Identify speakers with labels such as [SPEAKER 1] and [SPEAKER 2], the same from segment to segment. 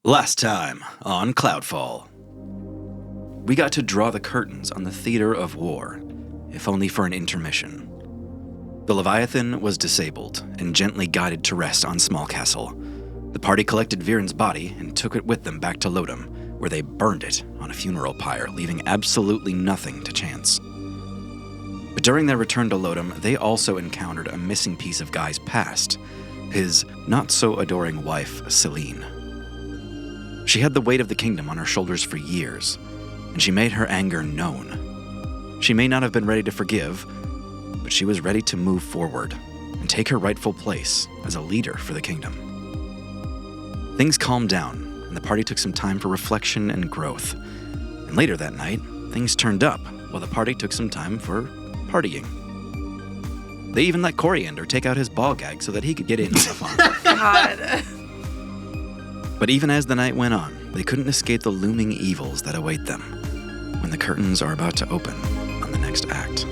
[SPEAKER 1] Last time on Cloudfall, we got to draw the curtains on the theater of war, if only for an intermission. The Leviathan was disabled and gently guided to rest on Small Castle. The party collected Viren's body and took it with them back to Lodom, where they burned it on a funeral pyre, leaving absolutely nothing to chance. But during their return to Lodom, they also encountered a missing piece of Guy's past, his not-so-adoring wife, Celine. She had the weight of the kingdom on her shoulders for years, and she made her anger known. She may not have been ready to forgive, but she was ready to move forward and take her rightful place as a leader for the kingdom. Things calmed down, and the party took some time for reflection and growth. And later that night, things turned up while the party took some time for partying. They even let Coriander take out his ball gag so that he could get in on the fun.
[SPEAKER 2] God.
[SPEAKER 1] But even as the night went on, they couldn't escape the looming evils that await them when the curtains are about to open on the next act.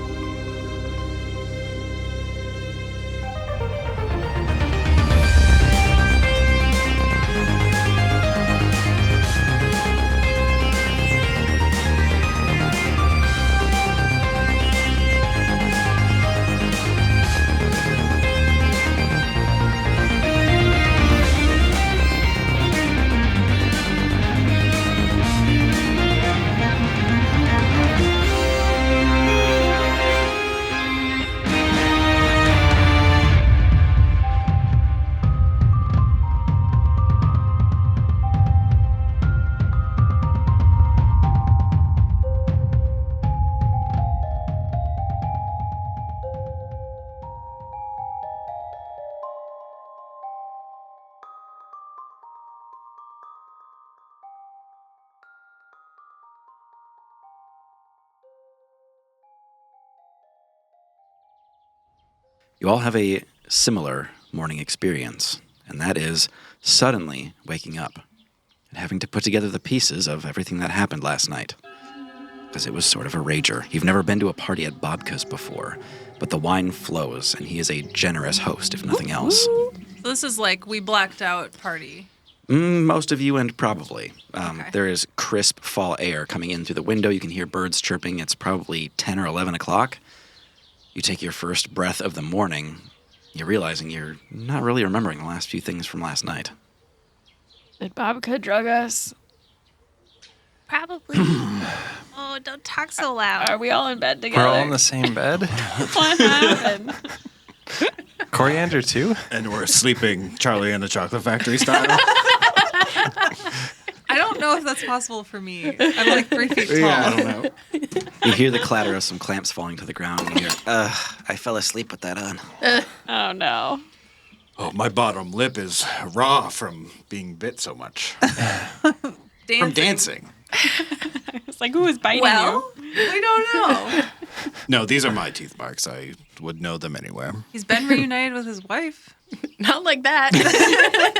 [SPEAKER 1] You all have a similar morning experience, and that is suddenly waking up and having to put together the pieces of everything that happened last night. Because it was sort of a rager. You've never been to a party at Bobka's before, but the wine flows, and he is a generous host, if nothing else.
[SPEAKER 2] So this is like we blacked out party.
[SPEAKER 1] Most of you, and probably.
[SPEAKER 2] Okay.
[SPEAKER 1] There is crisp fall air coming in through the window. You can hear birds chirping. It's probably 10 or 11 o'clock. You take your first breath of the morning, you're realizing you're not really remembering the last few things from last night.
[SPEAKER 3] Did Bobka drug us?
[SPEAKER 2] Probably. Oh, don't talk so loud.
[SPEAKER 3] Are we all in bed together?
[SPEAKER 4] We're all in the same bed?
[SPEAKER 3] What happened?
[SPEAKER 4] Coriander too?
[SPEAKER 5] And we're sleeping Charlie and the Chocolate Factory style.
[SPEAKER 2] I don't know if that's possible for me. I'm like 3 feet tall.
[SPEAKER 5] Yeah, I don't know.
[SPEAKER 1] You hear the clatter of some clamps falling to the ground, and you're, I fell asleep with that on.
[SPEAKER 3] Oh, no.
[SPEAKER 5] Oh, my bottom lip is raw from being bit so much. From dancing.
[SPEAKER 3] It's like, who was biting
[SPEAKER 2] Well, we don't know.
[SPEAKER 5] No, these are my teeth marks. I would know them anywhere.
[SPEAKER 2] He's been reunited with his wife.
[SPEAKER 3] you? Not like that.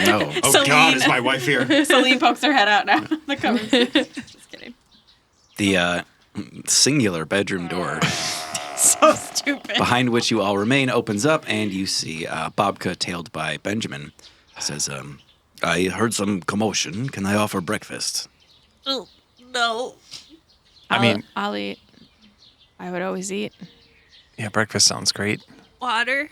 [SPEAKER 1] No.
[SPEAKER 5] Oh,
[SPEAKER 3] Celine.
[SPEAKER 5] God, is my wife here?
[SPEAKER 3] Celine pokes her head out now. The cover. Just kidding.
[SPEAKER 1] The singular bedroom door
[SPEAKER 3] So stupid.
[SPEAKER 1] behind which you all remain opens up, and you see Bobka, tailed by Benjamin, says, I heard some commotion. Can I offer breakfast?
[SPEAKER 2] Oh, no.
[SPEAKER 3] I'll eat. I would always eat.
[SPEAKER 4] Yeah, breakfast sounds great.
[SPEAKER 2] Water.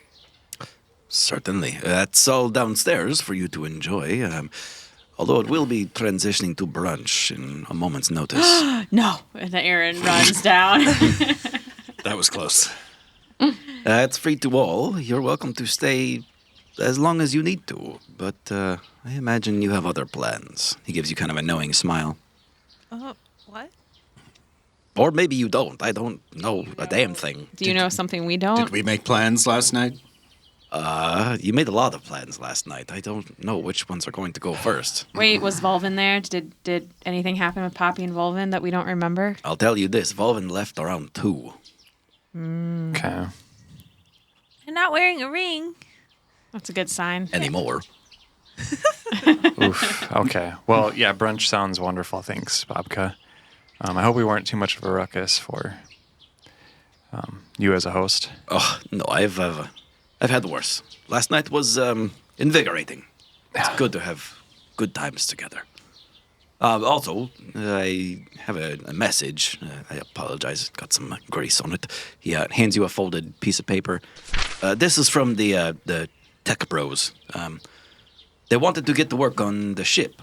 [SPEAKER 1] Certainly. That's all downstairs for you to enjoy. Although it will be transitioning to brunch in a moment's notice.
[SPEAKER 3] No. And then Aaron runs down.
[SPEAKER 5] That was close.
[SPEAKER 1] It's free to all. You're welcome to stay as long as you need to. But I imagine you have other plans. He gives you kind of a knowing smile.
[SPEAKER 2] What?
[SPEAKER 1] Or maybe you don't. I don't know a damn thing.
[SPEAKER 3] Do you know something we don't?
[SPEAKER 5] Did we make plans last night?
[SPEAKER 1] You made a lot of plans last night. I don't know which ones are going to go first.
[SPEAKER 3] Wait, was Volvin there? Did anything happen with Poppy and Volvin that we don't remember?
[SPEAKER 1] I'll tell you this. Volvin left around 2.
[SPEAKER 4] Okay.
[SPEAKER 2] I'm not wearing a ring.
[SPEAKER 3] That's a good sign.
[SPEAKER 1] Anymore.
[SPEAKER 4] Oof. Okay. Well, yeah, brunch sounds wonderful. Thanks, Bobka. I hope we weren't too much of a ruckus for you as a host.
[SPEAKER 1] Oh, no, I've had worse. Last night was invigorating. It's good to have good times together. Also, I have a message. I apologize. Got some grease on it. He hands you a folded piece of paper. This is from the tech bros. They wanted to get to work on the ship,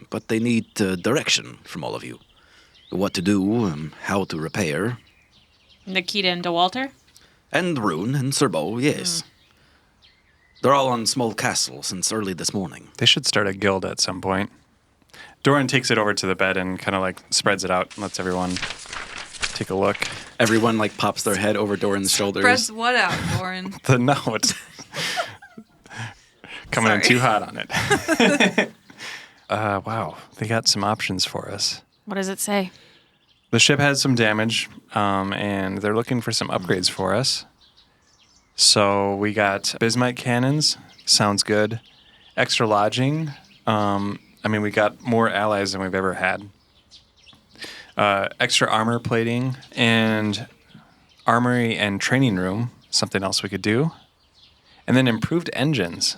[SPEAKER 1] but they need direction from all of you. What to do, how to repair.
[SPEAKER 3] Nikita and DeWalter?
[SPEAKER 1] And Rune and Serbo, yes. They're all on Small Castle since early this morning.
[SPEAKER 4] They should start a guild at some point. Doran takes it over to the bed and kind of like spreads it out and lets everyone take a look.
[SPEAKER 1] Everyone like pops their head over Doran's shoulders.
[SPEAKER 2] Spreads what out, Doran?
[SPEAKER 4] The note. Coming in too hot on it. Wow, they got some options for us.
[SPEAKER 3] What does it say?
[SPEAKER 4] The ship has some damage, and they're looking for some upgrades for us. So we got bismite cannons. Sounds good. Extra lodging. We got more allies than we've ever had. Extra armor plating and armory and training room. Something else we could do. And then improved engines.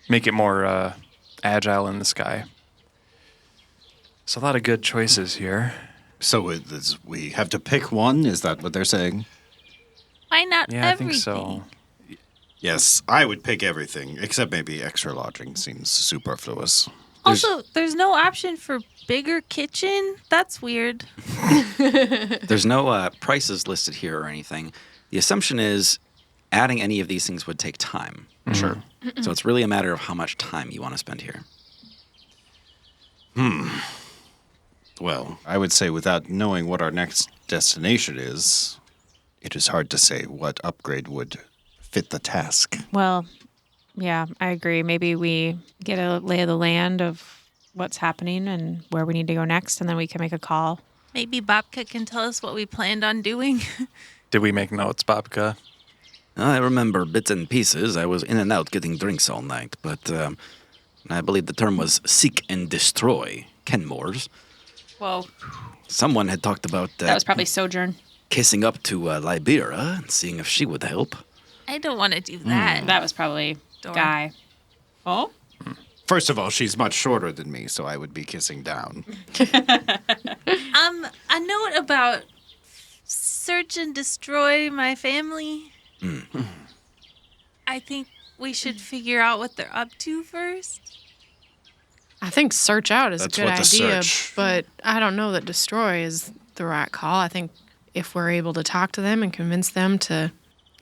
[SPEAKER 4] Make it more agile in the sky. So a lot of good choices here.
[SPEAKER 5] So we have to pick one? Is that what they're saying?
[SPEAKER 6] Why not
[SPEAKER 4] Yeah,
[SPEAKER 6] everything?
[SPEAKER 4] I think so.
[SPEAKER 5] Yes, I would pick everything, except maybe extra lodging seems superfluous.
[SPEAKER 6] Also, there's no option for bigger kitchen. That's weird.
[SPEAKER 1] There's no prices listed here or anything. The assumption is adding any of these things would take time.
[SPEAKER 4] Sure.
[SPEAKER 1] So it's really a matter of how much time you want to spend here.
[SPEAKER 5] Well, I would say without knowing what our next destination is, it is hard to say what upgrade would fit the task.
[SPEAKER 3] Well, yeah, I agree. Maybe we get a lay of the land of what's happening and where we need to go next, and then we can make a call.
[SPEAKER 6] Maybe Bobka can tell us what we planned on doing.
[SPEAKER 4] Did we make notes, Bobka?
[SPEAKER 1] I remember bits and pieces. I was in and out getting drinks all night, but I believe the term was seek and destroy Kenmore's.
[SPEAKER 3] Whoa.
[SPEAKER 1] Someone had talked about
[SPEAKER 3] That was probably Sojourn.
[SPEAKER 1] kissing up to Libera and seeing if she would help.
[SPEAKER 6] I don't want to do that.
[SPEAKER 3] That was probably
[SPEAKER 6] Dora.
[SPEAKER 3] Guy. Oh?
[SPEAKER 5] First of all, she's much shorter than me, so I would be kissing down.
[SPEAKER 6] A note about search and destroy my family. I think we should figure out what they're up to first.
[SPEAKER 7] I think search out is
[SPEAKER 5] That's
[SPEAKER 7] a good
[SPEAKER 5] what the
[SPEAKER 7] idea,
[SPEAKER 5] search-
[SPEAKER 7] but I don't know that destroy is the right call. I think if we're able to talk to them and convince them to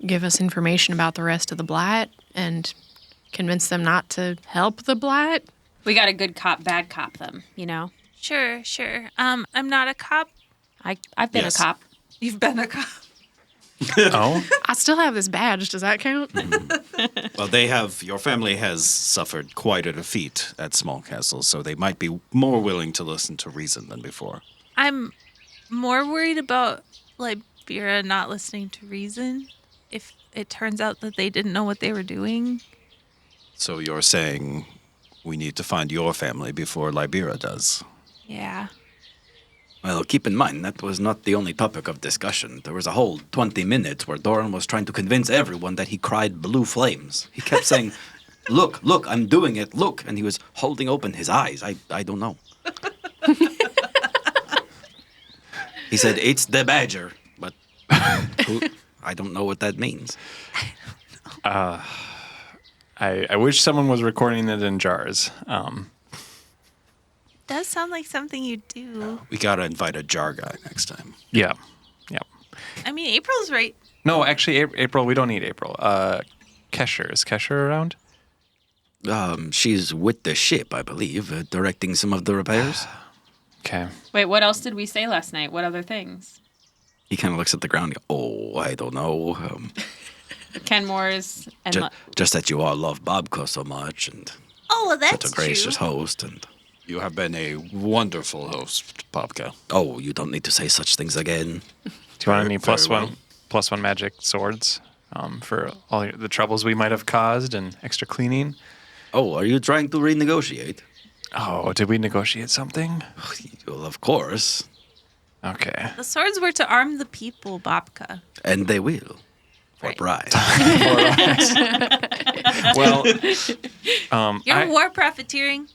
[SPEAKER 7] give us information about the rest of the Blight and convince them not to help the Blight.
[SPEAKER 3] We got a good cop, bad cop them, you know?
[SPEAKER 6] Sure. I'm not a cop.
[SPEAKER 3] I've been
[SPEAKER 5] Yes.
[SPEAKER 3] a cop.
[SPEAKER 2] You've been a cop.
[SPEAKER 4] Oh?
[SPEAKER 7] I still have this badge. Does that count?
[SPEAKER 5] Well, your family has suffered quite a defeat at Small Castle, so they might be more willing to listen to reason than before.
[SPEAKER 6] I'm more worried about Libera not listening to reason if it turns out that they didn't know what they were doing.
[SPEAKER 5] So you're saying we need to find your family before Libera does?
[SPEAKER 6] Yeah.
[SPEAKER 1] Well, keep in mind, that was not the only topic of discussion. There was a whole 20 minutes where Doran was trying to convince everyone that he cried blue flames. He kept saying, look, I'm doing it, look. And he was holding open his eyes. I don't know. He said, it's the badger. But I don't know what that means.
[SPEAKER 4] I wish someone was recording it in jars.
[SPEAKER 6] Does sound like something you do.
[SPEAKER 5] We gotta invite a jar guy next time.
[SPEAKER 4] Yeah.
[SPEAKER 6] I mean, April's right.
[SPEAKER 4] No, actually, April, we don't need April. Kesher. Is Kesher around?
[SPEAKER 1] She's with the ship, I believe, directing some of the repairs.
[SPEAKER 4] Okay.
[SPEAKER 3] Wait, what else did we say last night? What other things?
[SPEAKER 1] He kind of looks at the ground. Oh, I don't know.
[SPEAKER 3] Kenmore's and
[SPEAKER 1] Just that you all love Bobka so much and
[SPEAKER 6] Oh, well, that's
[SPEAKER 1] such a gracious
[SPEAKER 6] true.
[SPEAKER 1] host. And
[SPEAKER 5] You have been a wonderful host, Bobka.
[SPEAKER 1] oh, you don't need to say such things again.
[SPEAKER 4] Do you want any
[SPEAKER 5] Very well.
[SPEAKER 4] plus one magic swords for all the troubles we might have caused and extra cleaning?
[SPEAKER 1] Oh, are you trying to renegotiate?
[SPEAKER 4] Oh, did we negotiate something?
[SPEAKER 1] Well, of course.
[SPEAKER 4] Okay.
[SPEAKER 6] The swords were to arm the people, Bobka.
[SPEAKER 1] And they will. For
[SPEAKER 6] Right.
[SPEAKER 1] pride.
[SPEAKER 4] Well,
[SPEAKER 6] You're
[SPEAKER 4] I-
[SPEAKER 6] war profiteering.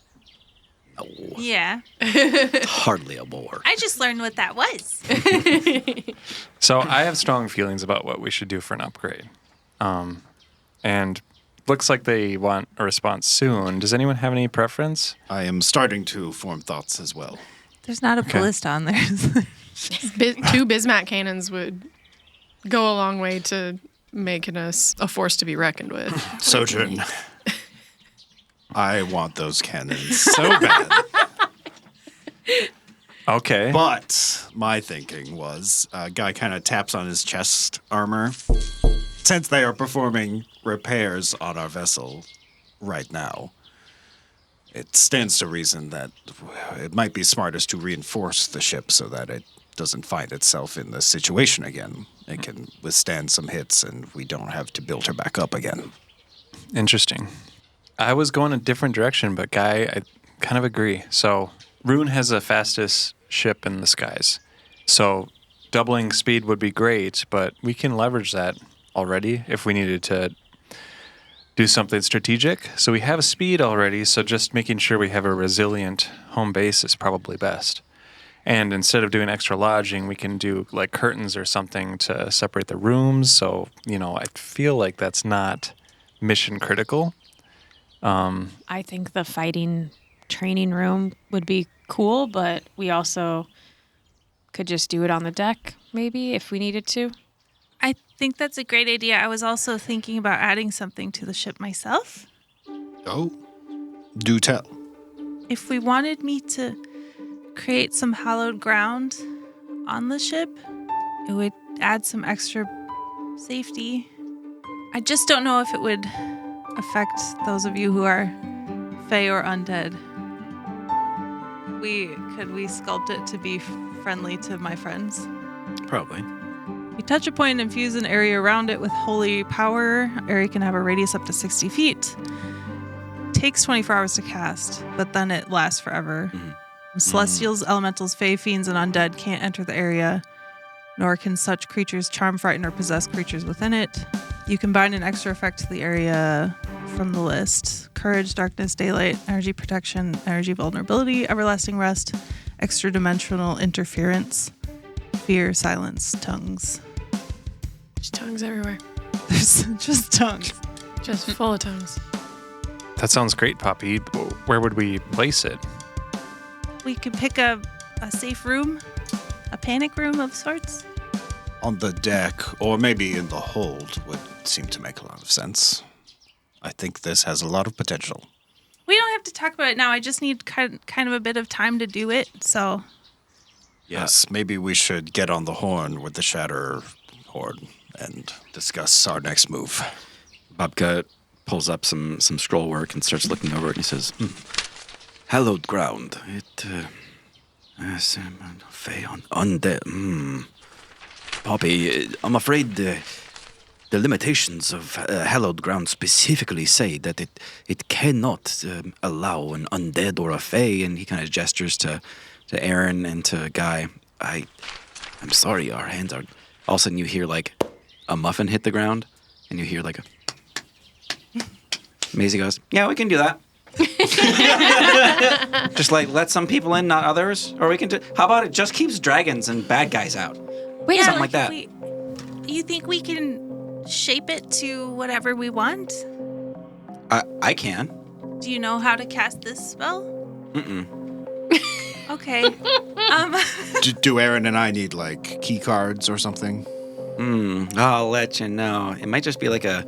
[SPEAKER 6] Yeah.
[SPEAKER 1] Hardly a bore.
[SPEAKER 6] I just learned what that was.
[SPEAKER 4] So I have strong feelings about what we should do for an upgrade. And looks like they want a response soon. Does anyone have any preference?
[SPEAKER 5] I am starting to form thoughts as well.
[SPEAKER 6] There's not a ballista on there.
[SPEAKER 7] 2 Bismack cannons would go a long way to making us a force to be reckoned with.
[SPEAKER 5] Sojourn. I want those cannons so bad.
[SPEAKER 4] Okay.
[SPEAKER 5] But my thinking was, guy kind of taps on his chest armor. Since they are performing repairs on our vessel right now, it stands to reason that it might be smartest to reinforce the ship so that it doesn't find itself in this situation again. It can withstand some hits and we don't have to build her back up again.
[SPEAKER 4] Interesting. I was going a different direction, but Guy, I kind of agree. So Rune has the fastest ship in the skies. So doubling speed would be great, but we can leverage that already if we needed to do something strategic. So we have speed already, so just making sure we have a resilient home base is probably best. And instead of doing extra lodging, we can do like curtains or something to separate the rooms. So, I feel like that's not mission critical.
[SPEAKER 3] I think the fighting training room would be cool, but we also could just do it on the deck, maybe, if we needed to.
[SPEAKER 6] I think that's a great idea. I was also thinking about adding something to the ship myself.
[SPEAKER 5] Oh, do tell.
[SPEAKER 6] If we wanted me to create some hallowed ground on the ship, it would add some extra safety. I just don't know if it would affect those of you who are Fae or undead. Could we sculpt it to be friendly to my friends?
[SPEAKER 1] Probably.
[SPEAKER 6] You touch a point and infuse an area around it with holy power. Area can have a radius up to 60 feet. Takes 24 hours to cast, but then it lasts forever. Celestials, elementals, fae, fiends, and undead can't enter the area, nor can such creatures charm, frighten, or possess creatures within it. You combine an extra effect to the area from the list. Courage, darkness, daylight, energy protection, energy vulnerability, everlasting rest, extra dimensional interference, fear, silence, tongues.
[SPEAKER 7] There's tongues everywhere.
[SPEAKER 6] There's just tongues.
[SPEAKER 7] Just full of tongues.
[SPEAKER 4] That sounds great, Poppy. Where would we place it?
[SPEAKER 6] We could pick a safe room, a panic room of sorts.
[SPEAKER 5] On the deck, or maybe in the hold, would seem to make a lot of sense. I think this has a lot of potential.
[SPEAKER 6] We don't have to talk about it now. I just need kind of a bit of time to do it. So,
[SPEAKER 5] Yes, maybe we should get on the horn with the Shatter Horde and discuss our next move.
[SPEAKER 1] Bobka pulls up some scroll work and starts looking over it, and he says, Hallowed ground. It, Fey on undead. Poppy, I'm afraid the limitations of hallowed ground specifically say that it cannot allow an undead or a fey, and he kind of gestures to Aaron and to Guy. I'm sorry, our hands are... All of a sudden you hear like a muffin hit the ground, and you hear like a... Maisie goes, yeah, we can do that. Just like let some people in, not others. Or we can do... How about it just keeps dragons and bad guys out?
[SPEAKER 3] Wait,
[SPEAKER 1] Something like that.
[SPEAKER 6] You think we can shape it to whatever we want?
[SPEAKER 1] I can.
[SPEAKER 6] Do you know how to cast this spell? Okay.
[SPEAKER 5] Do Aaron and I need, like, key cards or something?
[SPEAKER 1] I'll let you know. It might just be like a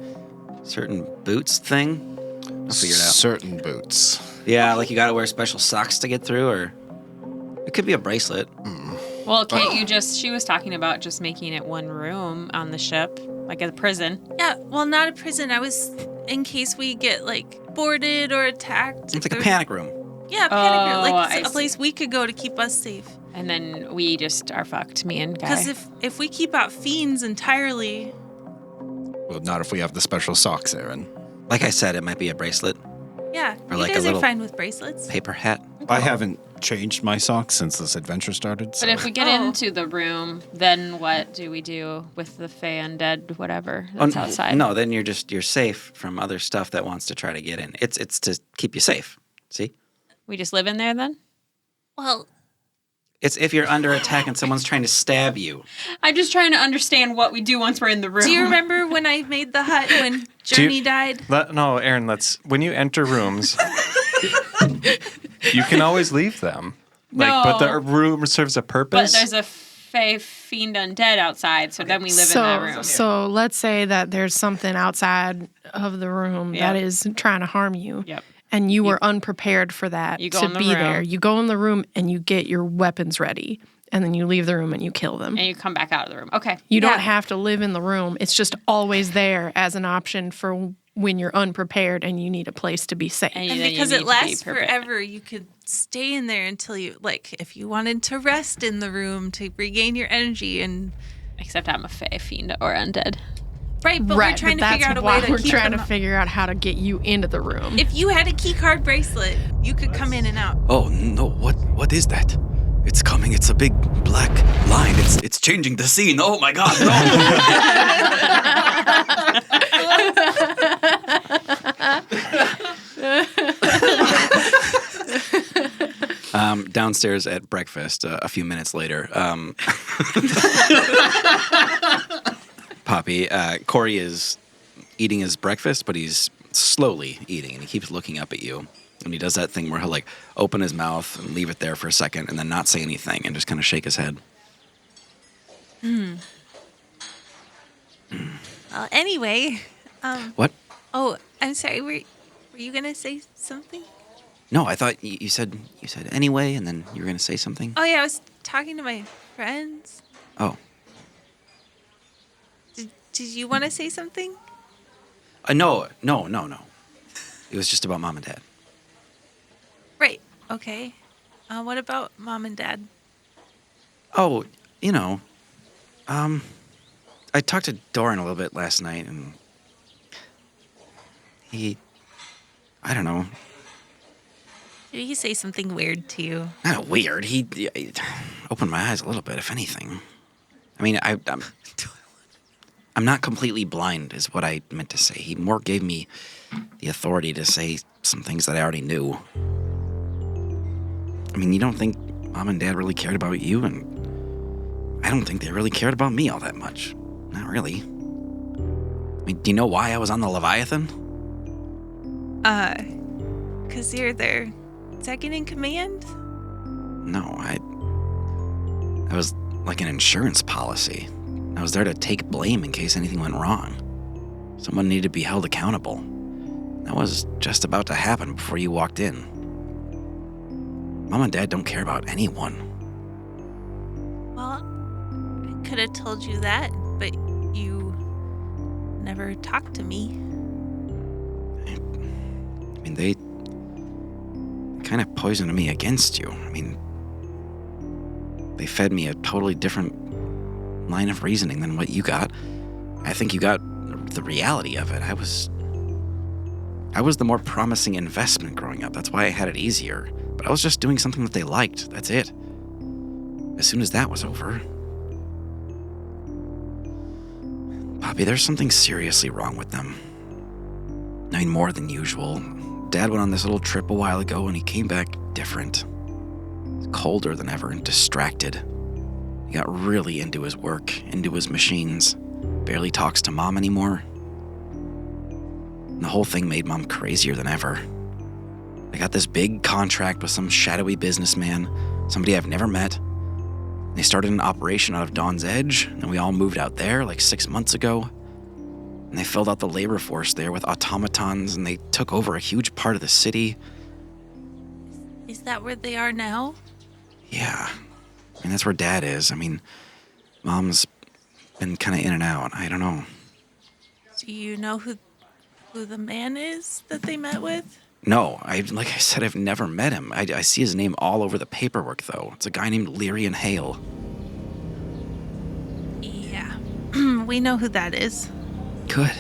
[SPEAKER 1] certain boots thing. I'll figure it out.
[SPEAKER 5] Certain boots.
[SPEAKER 1] Yeah, like you gotta wear special socks to get through, or it could be a bracelet.
[SPEAKER 3] Well, can't you just... She was talking about just making it one room on the ship, like a prison.
[SPEAKER 6] Yeah, well, not a prison. I was in case we get, like, boarded or attacked.
[SPEAKER 1] It's like a panic room.
[SPEAKER 6] Yeah, a panic room.
[SPEAKER 3] I
[SPEAKER 6] Like a
[SPEAKER 3] see.
[SPEAKER 6] place we could go to keep us safe.
[SPEAKER 3] And then we just are fucked, me and Guy.
[SPEAKER 6] Because if we keep out fiends entirely...
[SPEAKER 5] Well, not if we have the special socks, Aaron.
[SPEAKER 1] Like I said, it might be a bracelet,
[SPEAKER 6] Yeah,
[SPEAKER 1] Or
[SPEAKER 6] you
[SPEAKER 1] like a
[SPEAKER 6] guys are
[SPEAKER 1] little-
[SPEAKER 6] fine with bracelets.
[SPEAKER 1] paper hat.
[SPEAKER 5] I haven't changed my socks since this adventure started. So.
[SPEAKER 3] But if we get
[SPEAKER 6] Oh.
[SPEAKER 3] into the room, then what do we do with the Fey undead, whatever, that's outside?
[SPEAKER 1] No, then you're safe from other stuff that wants to try to get in. It's to keep you safe. See?
[SPEAKER 3] We just live in there then?
[SPEAKER 6] Well,
[SPEAKER 1] It's if you're under attack and someone's trying to stab you.
[SPEAKER 3] I'm just trying to understand what we do once we're in the room.
[SPEAKER 6] do you remember when I made the hut when Journey died?
[SPEAKER 4] No, Aaron, when you enter rooms, you can always leave them. But the room serves a purpose.
[SPEAKER 3] But there's a Fey fiend undead outside, so then we live in that room.
[SPEAKER 7] So let's say that there's something outside of the room that is trying to harm you.
[SPEAKER 3] Yep.
[SPEAKER 7] And you were unprepared for that
[SPEAKER 3] You go
[SPEAKER 7] to
[SPEAKER 3] in the
[SPEAKER 7] be
[SPEAKER 3] room.
[SPEAKER 7] there. You go in the room and you get your weapons ready. And then you leave the room and you kill them.
[SPEAKER 3] And you come back out of the room. Okay.
[SPEAKER 7] You don't have to live in the room. It's just always there as an option for when you're unprepared and you need a place to be safe.
[SPEAKER 3] And
[SPEAKER 6] And
[SPEAKER 3] then you
[SPEAKER 6] because
[SPEAKER 3] need
[SPEAKER 6] it
[SPEAKER 3] to be
[SPEAKER 6] lasts
[SPEAKER 3] prepared.
[SPEAKER 6] forever, you could stay in there until you, like, if you wanted to rest in the room to regain your energy and...
[SPEAKER 3] Except I'm a Fey fiend or undead.
[SPEAKER 6] Right, but we're trying to figure out a way to
[SPEAKER 7] we're
[SPEAKER 6] keep
[SPEAKER 7] trying
[SPEAKER 6] them...
[SPEAKER 7] to figure out how to get you into the room.
[SPEAKER 6] If you had a key card bracelet, you could come in and out.
[SPEAKER 1] Oh no! What is that? It's coming. It's a big black line. It's changing the scene. Oh my God! No. Downstairs at breakfast, a few minutes later, Poppy, Corey is eating his breakfast, but he's slowly eating, and he keeps looking up at you. And he does that thing where he'll like open his mouth and leave it there for a second, and then not say anything, and just kind of shake his head.
[SPEAKER 6] Well, anyway,
[SPEAKER 1] What?
[SPEAKER 6] oh, I'm sorry. Were you gonna say something?
[SPEAKER 1] No, I thought you said anyway, and then you were gonna say something.
[SPEAKER 6] Oh yeah, I was talking to my friends.
[SPEAKER 1] Oh,
[SPEAKER 6] Did you want to say something?
[SPEAKER 1] no. It was just about Mom and Dad.
[SPEAKER 6] Right. Okay. What about Mom and Dad?
[SPEAKER 1] Oh, I talked to Doran a little bit last night, and I don't know,
[SPEAKER 6] Did he say something weird to you?
[SPEAKER 1] not weird. He opened my eyes a little bit, if anything. I mean, I'm not completely blind, is what I meant to say. He more gave me the authority to say some things that I already knew. I mean, you don't think Mom and Dad really cared about you, and I don't think they really cared about me all that much. Not really. I mean, do you know why I was on the Leviathan?
[SPEAKER 6] 'Cause you're their second in command?
[SPEAKER 1] No, I was like an insurance policy. I was there to take blame in case anything went wrong. Someone needed to be held accountable. That was just about to happen before you walked in. Mom and Dad don't care about anyone.
[SPEAKER 6] Well, I could have told you that, but you never talked to me.
[SPEAKER 1] I mean, they kind of poisoned me against you. I mean, they fed me a totally different line of reasoning than what you got. I think you got the reality of it. I was the more promising investment growing up. That's why I had it easier. But I was just doing something that they liked. That's it. As soon as that was over... Poppy, there's something seriously wrong with them. I mean, more than usual. Dad went on this little trip a while ago, and he came back different. Colder than ever and distracted. He got really into his work, into his machines. Barely talks to Mom anymore. And the whole thing made Mom crazier than ever. I got this big contract with some shadowy businessman, somebody I've never met. They started an operation out of Dawn's Edge, and we all moved out there like 6 months ago. And they filled out the labor force there with automatons, and they took over a huge part of the city.
[SPEAKER 6] Is that where they are now?
[SPEAKER 1] Yeah. I mean, that's where Dad is. I mean, Mom's been kind of in and out. I don't know.
[SPEAKER 6] Do you know who the man is that they met with?
[SPEAKER 1] No, like I said, I've never met him. I see his name all over the paperwork, though. It's a guy named Lyrian Hale.
[SPEAKER 6] Yeah. We know who that is.
[SPEAKER 1] Good.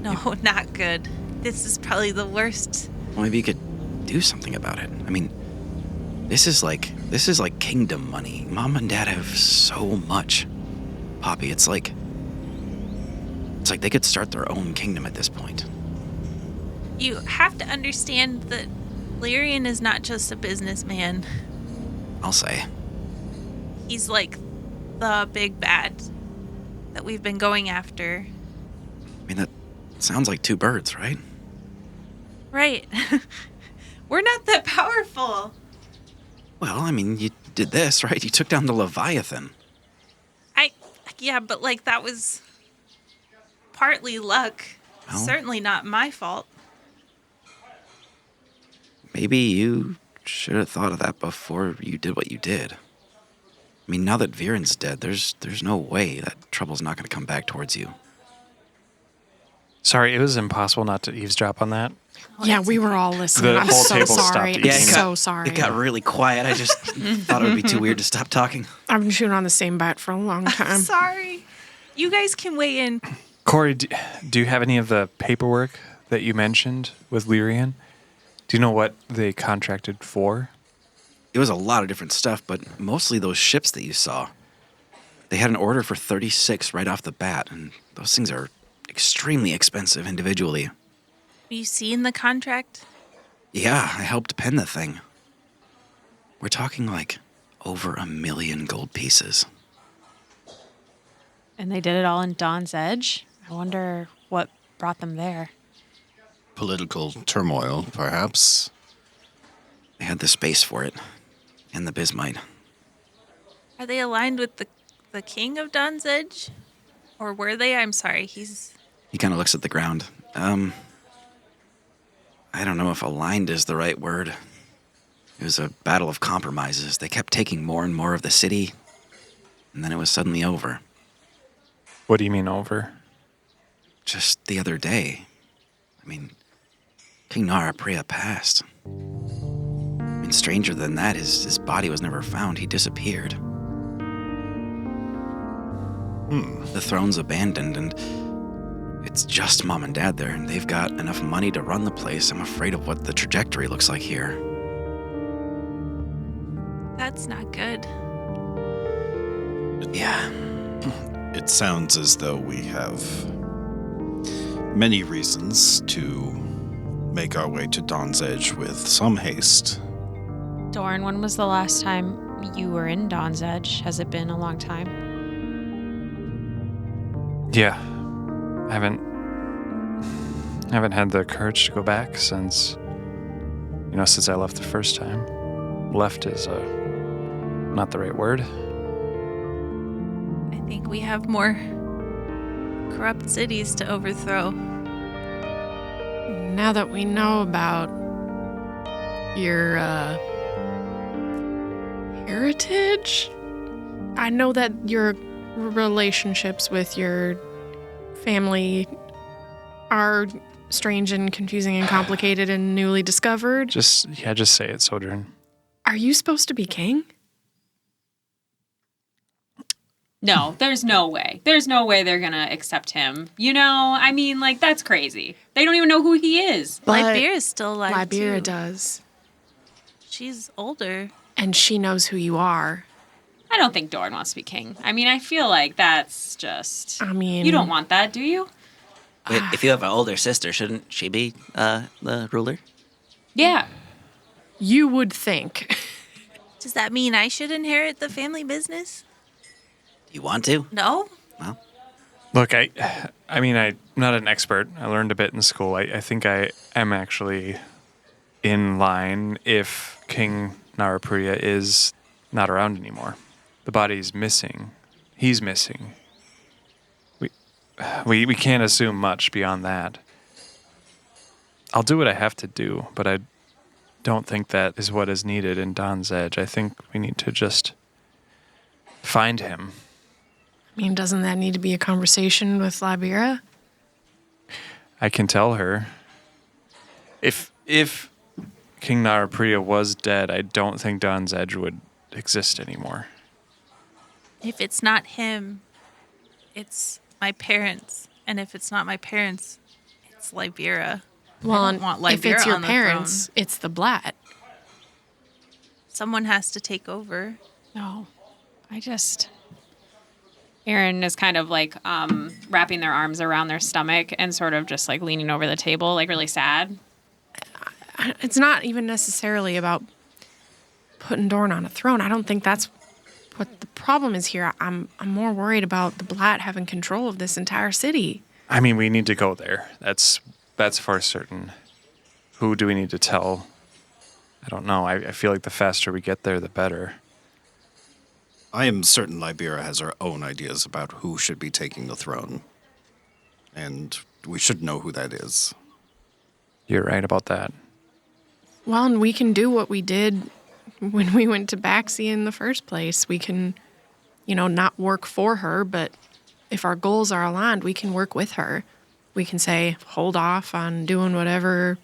[SPEAKER 6] No, not good. This is probably the worst.
[SPEAKER 1] Well, maybe you could do something about it. I mean, this is like kingdom money. Mom and Dad have so much. Poppy, it's like they could start their own kingdom at this point.
[SPEAKER 6] You have to understand that Lyrian is not just a businessman.
[SPEAKER 1] I'll say.
[SPEAKER 6] He's like the big bad that we've been going after.
[SPEAKER 1] I mean, that sounds like two birds, right?
[SPEAKER 6] Right. We're not that powerful.
[SPEAKER 1] Well, I mean, you did this, right? You took down the Leviathan.
[SPEAKER 6] Yeah, but like that was partly luck.
[SPEAKER 1] Well,
[SPEAKER 6] Certainly not my fault.
[SPEAKER 1] maybe you should have thought of that before you did what you did. I mean, now that Viren's dead, there's no way that trouble's not going to come back towards you.
[SPEAKER 4] Sorry, it was impossible not to eavesdrop on that.
[SPEAKER 7] Yeah, we were all listening.
[SPEAKER 4] The
[SPEAKER 7] I'm
[SPEAKER 4] whole
[SPEAKER 7] so
[SPEAKER 4] table
[SPEAKER 7] sorry.
[SPEAKER 4] stopped
[SPEAKER 7] I'm
[SPEAKER 4] eating.
[SPEAKER 7] so sorry.
[SPEAKER 1] It got really quiet. I just thought it would be too weird to stop talking.
[SPEAKER 7] I've been chewing on the same bat for a long time.
[SPEAKER 6] Sorry. You guys can weigh in.
[SPEAKER 4] Corey, do you have any of the paperwork that you mentioned with Lyrian? Do you know what they contracted for?
[SPEAKER 1] It was a lot of different stuff, but mostly those ships that you saw. They had an order for 36 right off the bat, and those things are extremely expensive individually.
[SPEAKER 6] Have you seen the contract?
[SPEAKER 1] Yeah, I helped pen the thing. We're talking like over 1 million gold pieces.
[SPEAKER 3] And they did it all in Dawn's Edge. I wonder what brought them there.
[SPEAKER 5] Political turmoil, perhaps.
[SPEAKER 1] They had the space for it, and the bismite.
[SPEAKER 6] Are they aligned with the king of Dawn's Edge? Or were they? I'm sorry,
[SPEAKER 1] He kind of looks at the ground. I don't know if aligned is the right word. It was a battle of compromises. They kept taking more and more of the city, and then it was suddenly over.
[SPEAKER 4] What do you mean over?
[SPEAKER 1] Just the other day. I mean, King Narapriya passed. I mean, stranger than that, his body was never found. He disappeared. The throne's abandoned, and it's just Mom and Dad there, and they've got enough money to run the place. I'm afraid of what the trajectory looks like here.
[SPEAKER 6] that's not good.
[SPEAKER 1] Yeah.
[SPEAKER 5] It sounds as though we have many reasons to make our way to Dawn's Edge with some haste.
[SPEAKER 3] Doran, when was the last time you were in Dawn's Edge? Has it been a long time?
[SPEAKER 4] Yeah. I haven't had the courage to go back since I left the first time. Left is not the right word.
[SPEAKER 6] I think we have more corrupt cities to overthrow.
[SPEAKER 7] Now that we know about your heritage, I know that your relationships with your family are strange and confusing and complicated and newly discovered.
[SPEAKER 4] Just say it, Sojourn.
[SPEAKER 7] Are you supposed to be king?
[SPEAKER 3] No, there's no way. There's no way they're going to accept him. I mean, like, that's crazy. They don't even know who he is.
[SPEAKER 7] But
[SPEAKER 6] Libera's still alive
[SPEAKER 7] Libera
[SPEAKER 6] too.
[SPEAKER 7] does.
[SPEAKER 6] She's older.
[SPEAKER 7] And she knows who you are.
[SPEAKER 3] I don't think Doran wants to be king. I mean, I feel like that's just...
[SPEAKER 7] I mean...
[SPEAKER 3] You don't want that, do you?
[SPEAKER 8] Wait, if you have an older sister, shouldn't she be the ruler?
[SPEAKER 3] Yeah.
[SPEAKER 7] You would think.
[SPEAKER 6] Does that mean I should inherit the family business?
[SPEAKER 8] You want to?
[SPEAKER 6] No?
[SPEAKER 8] Well,
[SPEAKER 4] Look, I'm not an expert. I learned a bit in school. I think I am actually in line if King Narapriya is not around anymore. The body's missing. He's missing. We can't assume much beyond that. I'll do what I have to do, but I don't think that is what is needed in Dawn's Edge. I think we need to just find him.
[SPEAKER 7] I mean, doesn't that need to be a conversation with Libera?
[SPEAKER 4] I can tell her. If King Narapriya was dead, I don't think Dawn's Edge would exist anymore.
[SPEAKER 6] If it's not him, it's my parents. And if it's not my parents, it's Libera.
[SPEAKER 7] Well,
[SPEAKER 6] I don't want
[SPEAKER 7] if
[SPEAKER 6] Libera
[SPEAKER 7] it's your
[SPEAKER 6] on the
[SPEAKER 7] parents,
[SPEAKER 6] throne.
[SPEAKER 7] it's the Blat.
[SPEAKER 6] Someone has to take over.
[SPEAKER 3] No. Aaron is kind of like wrapping their arms around their stomach and sort of just like leaning over the table, like really sad.
[SPEAKER 7] It's not even necessarily about putting Dorn on a throne. I don't think that's what the problem is here. I'm more worried about the Blatt having control of this entire city.
[SPEAKER 4] I mean, we need to go there. That's for certain. Who do we need to tell? I don't know. I feel like the faster we get there, the better.
[SPEAKER 5] I am certain Libera has her own ideas about who should be taking the throne. And we should know who that is.
[SPEAKER 4] You're right about that.
[SPEAKER 7] Well, and we can do what we did when we went to Baxi in the first place. We can, not work for her, but if our goals are aligned, we can work with her. We can say, hold off on doing whatever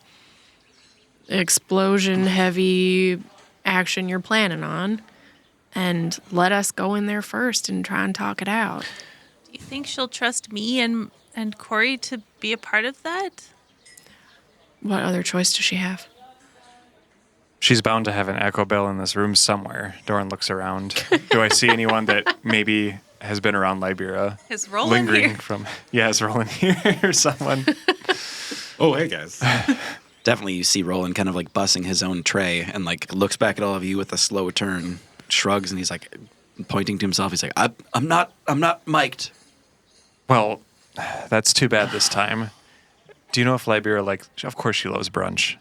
[SPEAKER 7] explosion-heavy action you're planning on, and let us go in there first and try and talk it out.
[SPEAKER 6] Do you think she'll trust me and Corey to be a part of that?
[SPEAKER 7] What other choice does she have?
[SPEAKER 4] She's bound to have an echo bell in this room somewhere. Doran looks around. Do I see anyone that maybe has been around Libera?
[SPEAKER 6] Is Roland
[SPEAKER 4] lingering
[SPEAKER 6] here?
[SPEAKER 4] Is Roland here or someone?
[SPEAKER 5] Oh, hey, guys.
[SPEAKER 1] Definitely you see Roland kind of like bussing his own tray and like looks back at all of you with a slow turn, shrugs, and he's like pointing to himself. He's like, I'm not mic'd.
[SPEAKER 4] Well, that's too bad this time. Do you know if Libera, of course she loves brunch.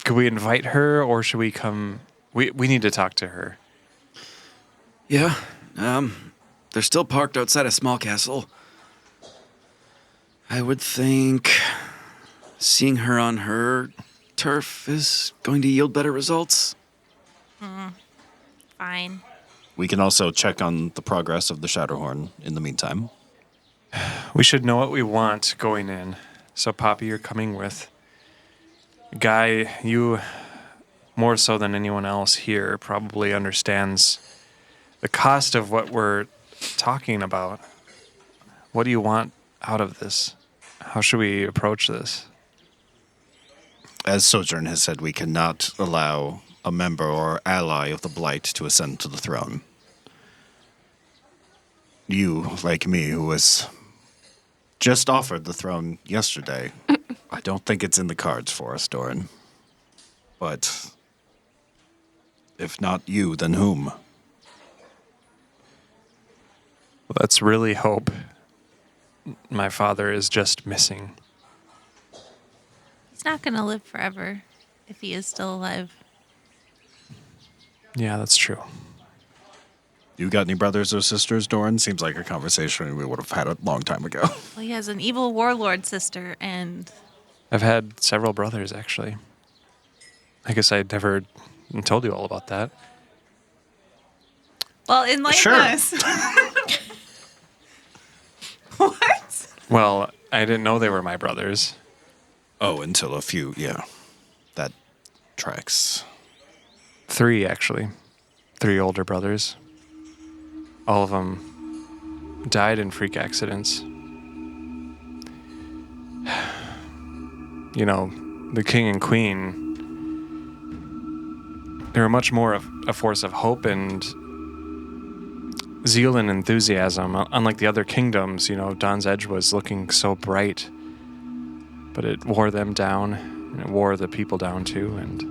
[SPEAKER 4] Could we invite her, or should we come? We need to talk to her.
[SPEAKER 1] Yeah, they're still parked outside a small castle. I would think seeing her on her turf is going to yield better results.
[SPEAKER 6] Fine.
[SPEAKER 5] We can also check on the progress of the Shadowhorn in the meantime.
[SPEAKER 4] We should know what we want going in. So, Poppy, you're coming with. Guy, you, more so than anyone else here, probably understands the cost of what we're talking about. What do you want out of this? How should we approach this?
[SPEAKER 5] As Sojourn has said, we cannot allow a member or ally of the Blight to ascend to the throne. You, like me, who was just offered the throne yesterday, I don't think it's in the cards for us, Doran. But if not you, then whom?
[SPEAKER 4] Let's really hope my father is just missing.
[SPEAKER 6] He's not going to live forever if he is still alive.
[SPEAKER 4] Yeah, that's true.
[SPEAKER 5] You got any brothers or sisters, Doran? Seems like a conversation we would have had a long time ago.
[SPEAKER 6] Well, he has an evil warlord sister, and
[SPEAKER 4] I've had several brothers, actually. I guess I never told you all about that.
[SPEAKER 6] well, enlighten
[SPEAKER 5] Sure.
[SPEAKER 6] us. What?
[SPEAKER 4] Well, I didn't know they were my brothers.
[SPEAKER 5] Oh, until a few, yeah. That tracks.
[SPEAKER 4] 3, actually. 3 older brothers. All of them died in freak accidents. You know, the king and queen, they were much more of a force of hope and zeal and enthusiasm. Unlike the other kingdoms, Dawn's Edge was looking so bright, but it wore them down, and it wore the people down too. And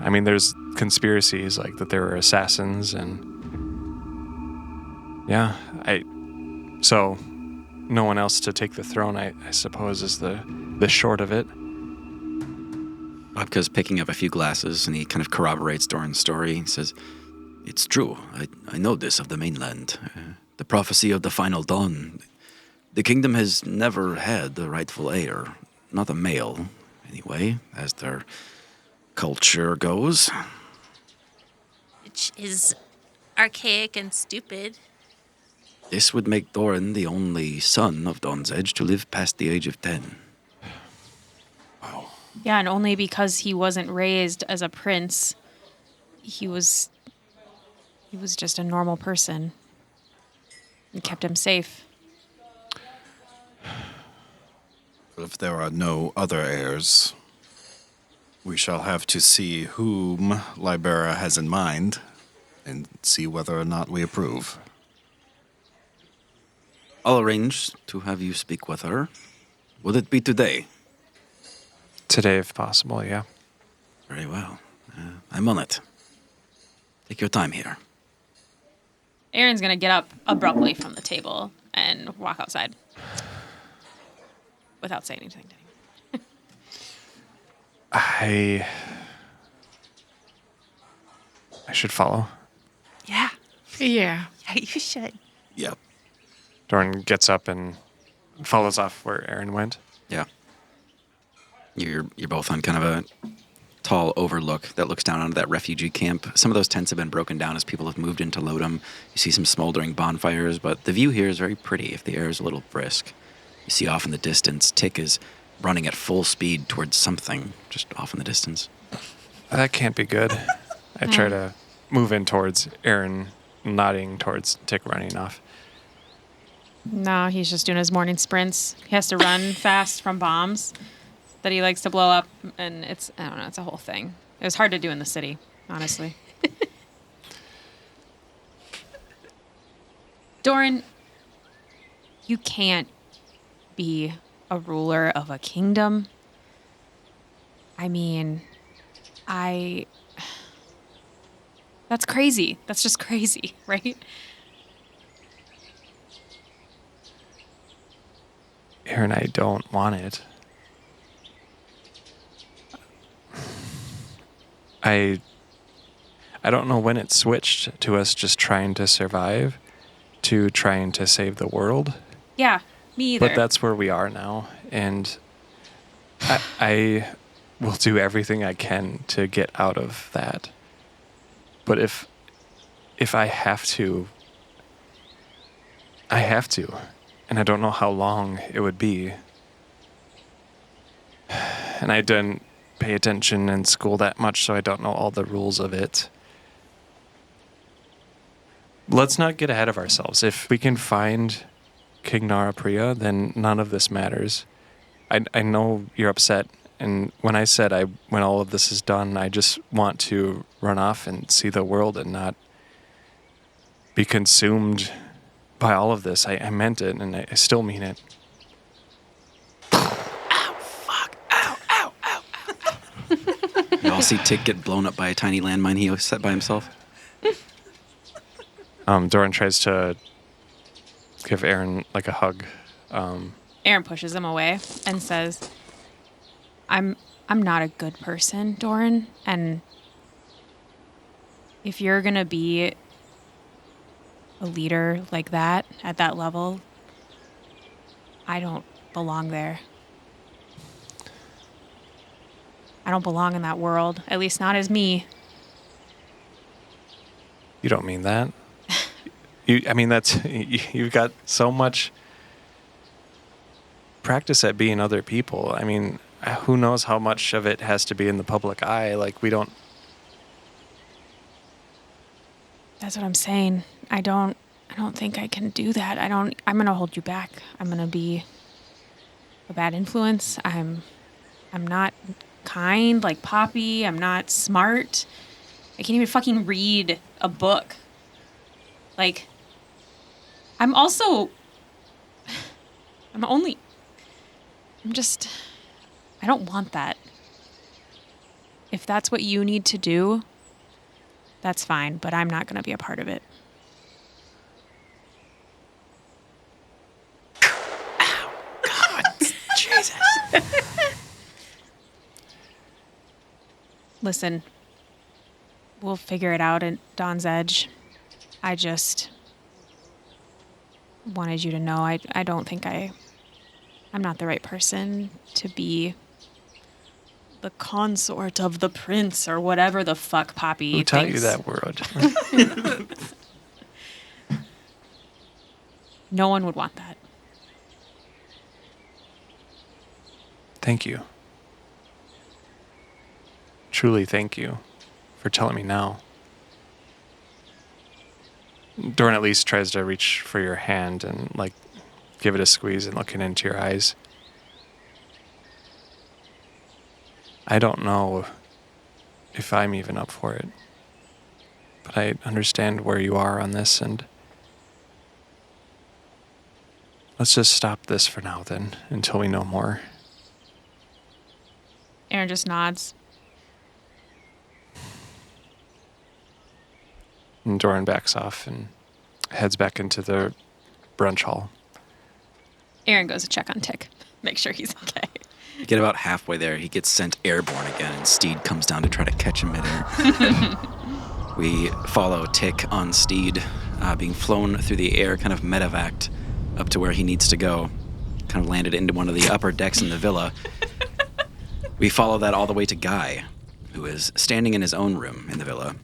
[SPEAKER 4] I mean, there's conspiracies like that there were assassins, and so no one else to take the throne, I suppose, is the short of it.
[SPEAKER 1] Bobka's picking up a few glasses, and he kind of corroborates Doran's story. He says, "It's true. I know this of the mainland. The prophecy of the final dawn. The kingdom has never had the rightful heir. Not a male, anyway, as their culture goes."
[SPEAKER 6] Which is archaic and stupid.
[SPEAKER 1] This would make Doran the only son of Dawn's Edge to live past the age of 10.
[SPEAKER 3] Yeah, and only because he wasn't raised as a prince, he was just a normal person. And kept him safe.
[SPEAKER 5] But if there are no other heirs, we shall have to see whom Libera has in mind and see whether or not we approve.
[SPEAKER 1] I'll arrange to have you speak with her. Will it be today?
[SPEAKER 4] Today, if possible, yeah.
[SPEAKER 1] Very well. I'm on it. Take your time here.
[SPEAKER 3] Aaron's going to get up abruptly from the table and walk outside without saying anything to him.
[SPEAKER 4] I should follow.
[SPEAKER 2] Yeah.
[SPEAKER 7] Yeah.
[SPEAKER 2] Yeah, you should.
[SPEAKER 1] Yep.
[SPEAKER 4] Doran gets up and follows off where Aaron went.
[SPEAKER 1] Yeah. You're both on kind of a tall overlook that looks down onto that refugee camp. Some of those tents have been broken down as people have moved in to load them. You see some smoldering bonfires, but the view here is very pretty if the air is a little brisk. You see off in the distance, Tick is running at full speed towards something just off in the distance.
[SPEAKER 4] That can't be good. I try to move in towards Aaron, nodding towards Tick running off.
[SPEAKER 3] No, he's just doing his morning sprints. He has to run fast from bombs that he likes to blow up, and I don't know, it's a whole thing. It was hard to do in the city, honestly. Doran, you can't be a ruler of a kingdom. I mean, that's crazy. That's just crazy, right?
[SPEAKER 4] Aaron, I don't want it. I don't know when it switched to us just trying to survive to trying to save the world.
[SPEAKER 3] Yeah, me either.
[SPEAKER 4] But that's where we are now, and I will do everything I can to get out of that. But if I have to, I have to, and I don't know how long it would be. And I didn't pay attention in school that much, so I don't know all the rules of it. Let's not get ahead of ourselves. If we can find King Narapriya, then none of this matters. I know you're upset, and when I said when all of this is done, I just want to run off and see the world and not be consumed by all of this. I meant it, and I still mean it.
[SPEAKER 1] You all see Tick get blown up by a tiny landmine he set by himself.
[SPEAKER 4] Doran tries to give Aaron like a hug.
[SPEAKER 3] Aaron pushes him away and says, I'm not a good person, Doran, and if you're going to be a leader like that at that level, I don't belong there. I don't belong in that world, at least not as me.
[SPEAKER 4] You don't mean that. You've got so much practice at being other people. I mean, who knows how much of it has to be in the public eye? Like, we don't.
[SPEAKER 3] That's what I'm saying. I don't think I can do that. I'm going to hold you back. I'm going to be a bad influence. I'm not kind like Poppy. I'm not smart. I can't even fucking read a book. Like, I don't want that. If that's what you need to do, that's fine, but I'm not going to be a part of it.
[SPEAKER 1] Jesus.
[SPEAKER 3] Listen, we'll figure it out at Dawn's Edge. I just wanted you to know I don't think I'm not the right person to be the consort of the prince or whatever the fuck Poppy
[SPEAKER 4] Who taught you
[SPEAKER 3] thinks.
[SPEAKER 4] that word?
[SPEAKER 3] No one would want that.
[SPEAKER 4] Thank you. Truly thank you for telling me now. Doran at least tries to reach for your hand and, like, give it a squeeze and looking into your eyes. I don't know if I'm even up for it, but I understand where you are on this, and Let's just stop this for now, then, until we know more.
[SPEAKER 3] Aaron just nods.
[SPEAKER 4] And Doran backs off and heads back into the brunch hall.
[SPEAKER 3] Aaron goes to check on Tick. Make sure he's okay.
[SPEAKER 1] You get about halfway there, he gets sent airborne again, and Steed comes down to try to catch him midair. We follow Tick on Steed, being flown through the air, kind of medevac up to where he needs to go. Kind of landed into one of the upper decks in the villa. We follow that all the way to Guy, who is standing in his own room in the villa.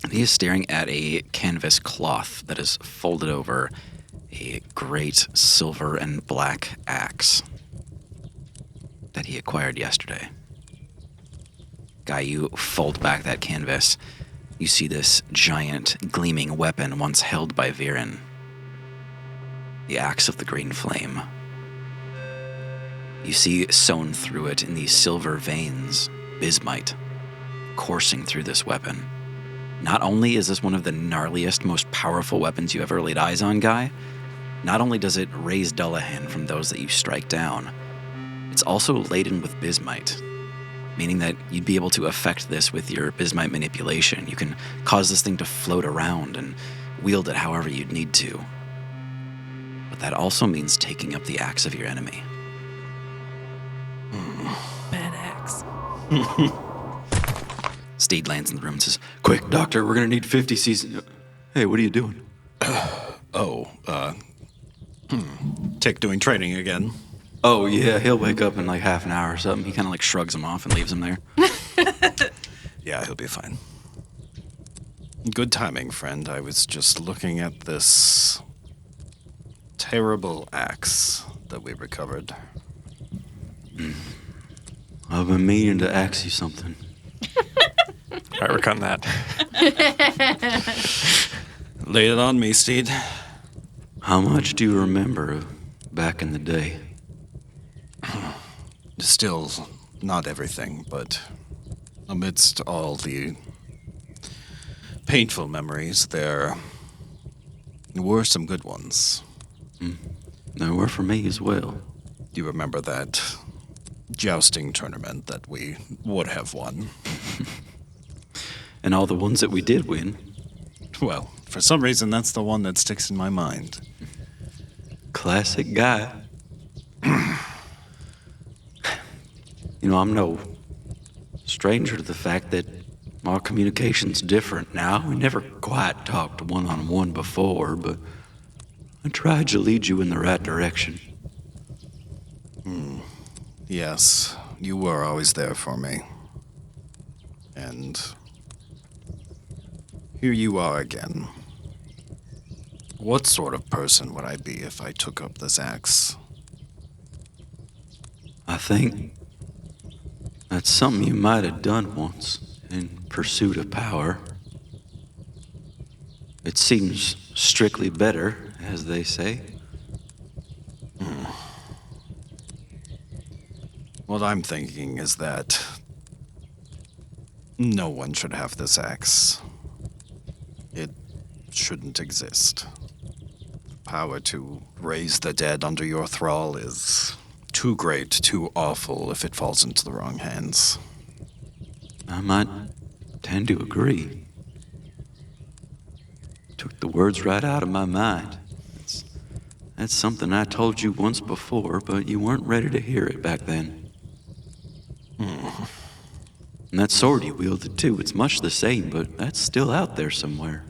[SPEAKER 1] And he is staring at a canvas cloth that is folded over a great silver and black axe that he acquired yesterday. Guy, you fold back that canvas. You see this giant, gleaming weapon once held by Viren. The Axe of the Green Flame. You see sewn through it in these silver veins, bismite, coursing through this weapon. Not only is this one of the gnarliest, most powerful weapons you ever laid eyes on, Guy, not only does it raise Dullahan from those that you strike down, it's also laden with bismite, meaning that you'd be able to affect this with your bismite manipulation. You can cause this thing to float around and wield it however you'd need to. But that also means taking up the axe of your enemy.
[SPEAKER 6] Bad axe.
[SPEAKER 1] Steed lands in the room and says, "Quick, Doctor, we're going to need 50 cc's." Hey, what are you doing?
[SPEAKER 5] Tick doing training again.
[SPEAKER 1] Oh, yeah, he'll wake up in like half an hour or something. He kind of like shrugs him off and leaves him there.
[SPEAKER 5] Yeah, he'll be fine. Good timing, friend. I was just looking at this terrible axe that we recovered.
[SPEAKER 1] I've been meaning to ask you something.
[SPEAKER 4] All right, we're cutting that.
[SPEAKER 5] Lay it on me, Steed.
[SPEAKER 1] How much do you remember back in the day?
[SPEAKER 5] Still, not everything, but amidst all the painful memories, there were some good ones.
[SPEAKER 1] There were for me as well.
[SPEAKER 5] Do you remember that jousting tournament that we would have won?
[SPEAKER 1] And all the ones that we did win.
[SPEAKER 5] Well, for some reason, that's the one that sticks in my mind.
[SPEAKER 1] Classic Guy. You know, I'm no stranger to the fact that our communication's different now. We never quite talked one-on-one before, but I tried to lead you in the right direction.
[SPEAKER 5] Yes, you were always there for me. And here you are again. What sort of person would I be if I took up this axe?
[SPEAKER 1] I think that's something you might have done once in pursuit of power. It seems strictly better, as they say.
[SPEAKER 5] What I'm thinking is that no one should have this axe. It shouldn't exist. The power to raise the dead under your thrall is too great, too awful if it falls into the wrong hands.
[SPEAKER 1] I might tend to agree. Took the words right out of my mind. That's something I told you once before, but you weren't ready to hear it back then. And that sword you wielded too, it's much the same, but that's still out there somewhere.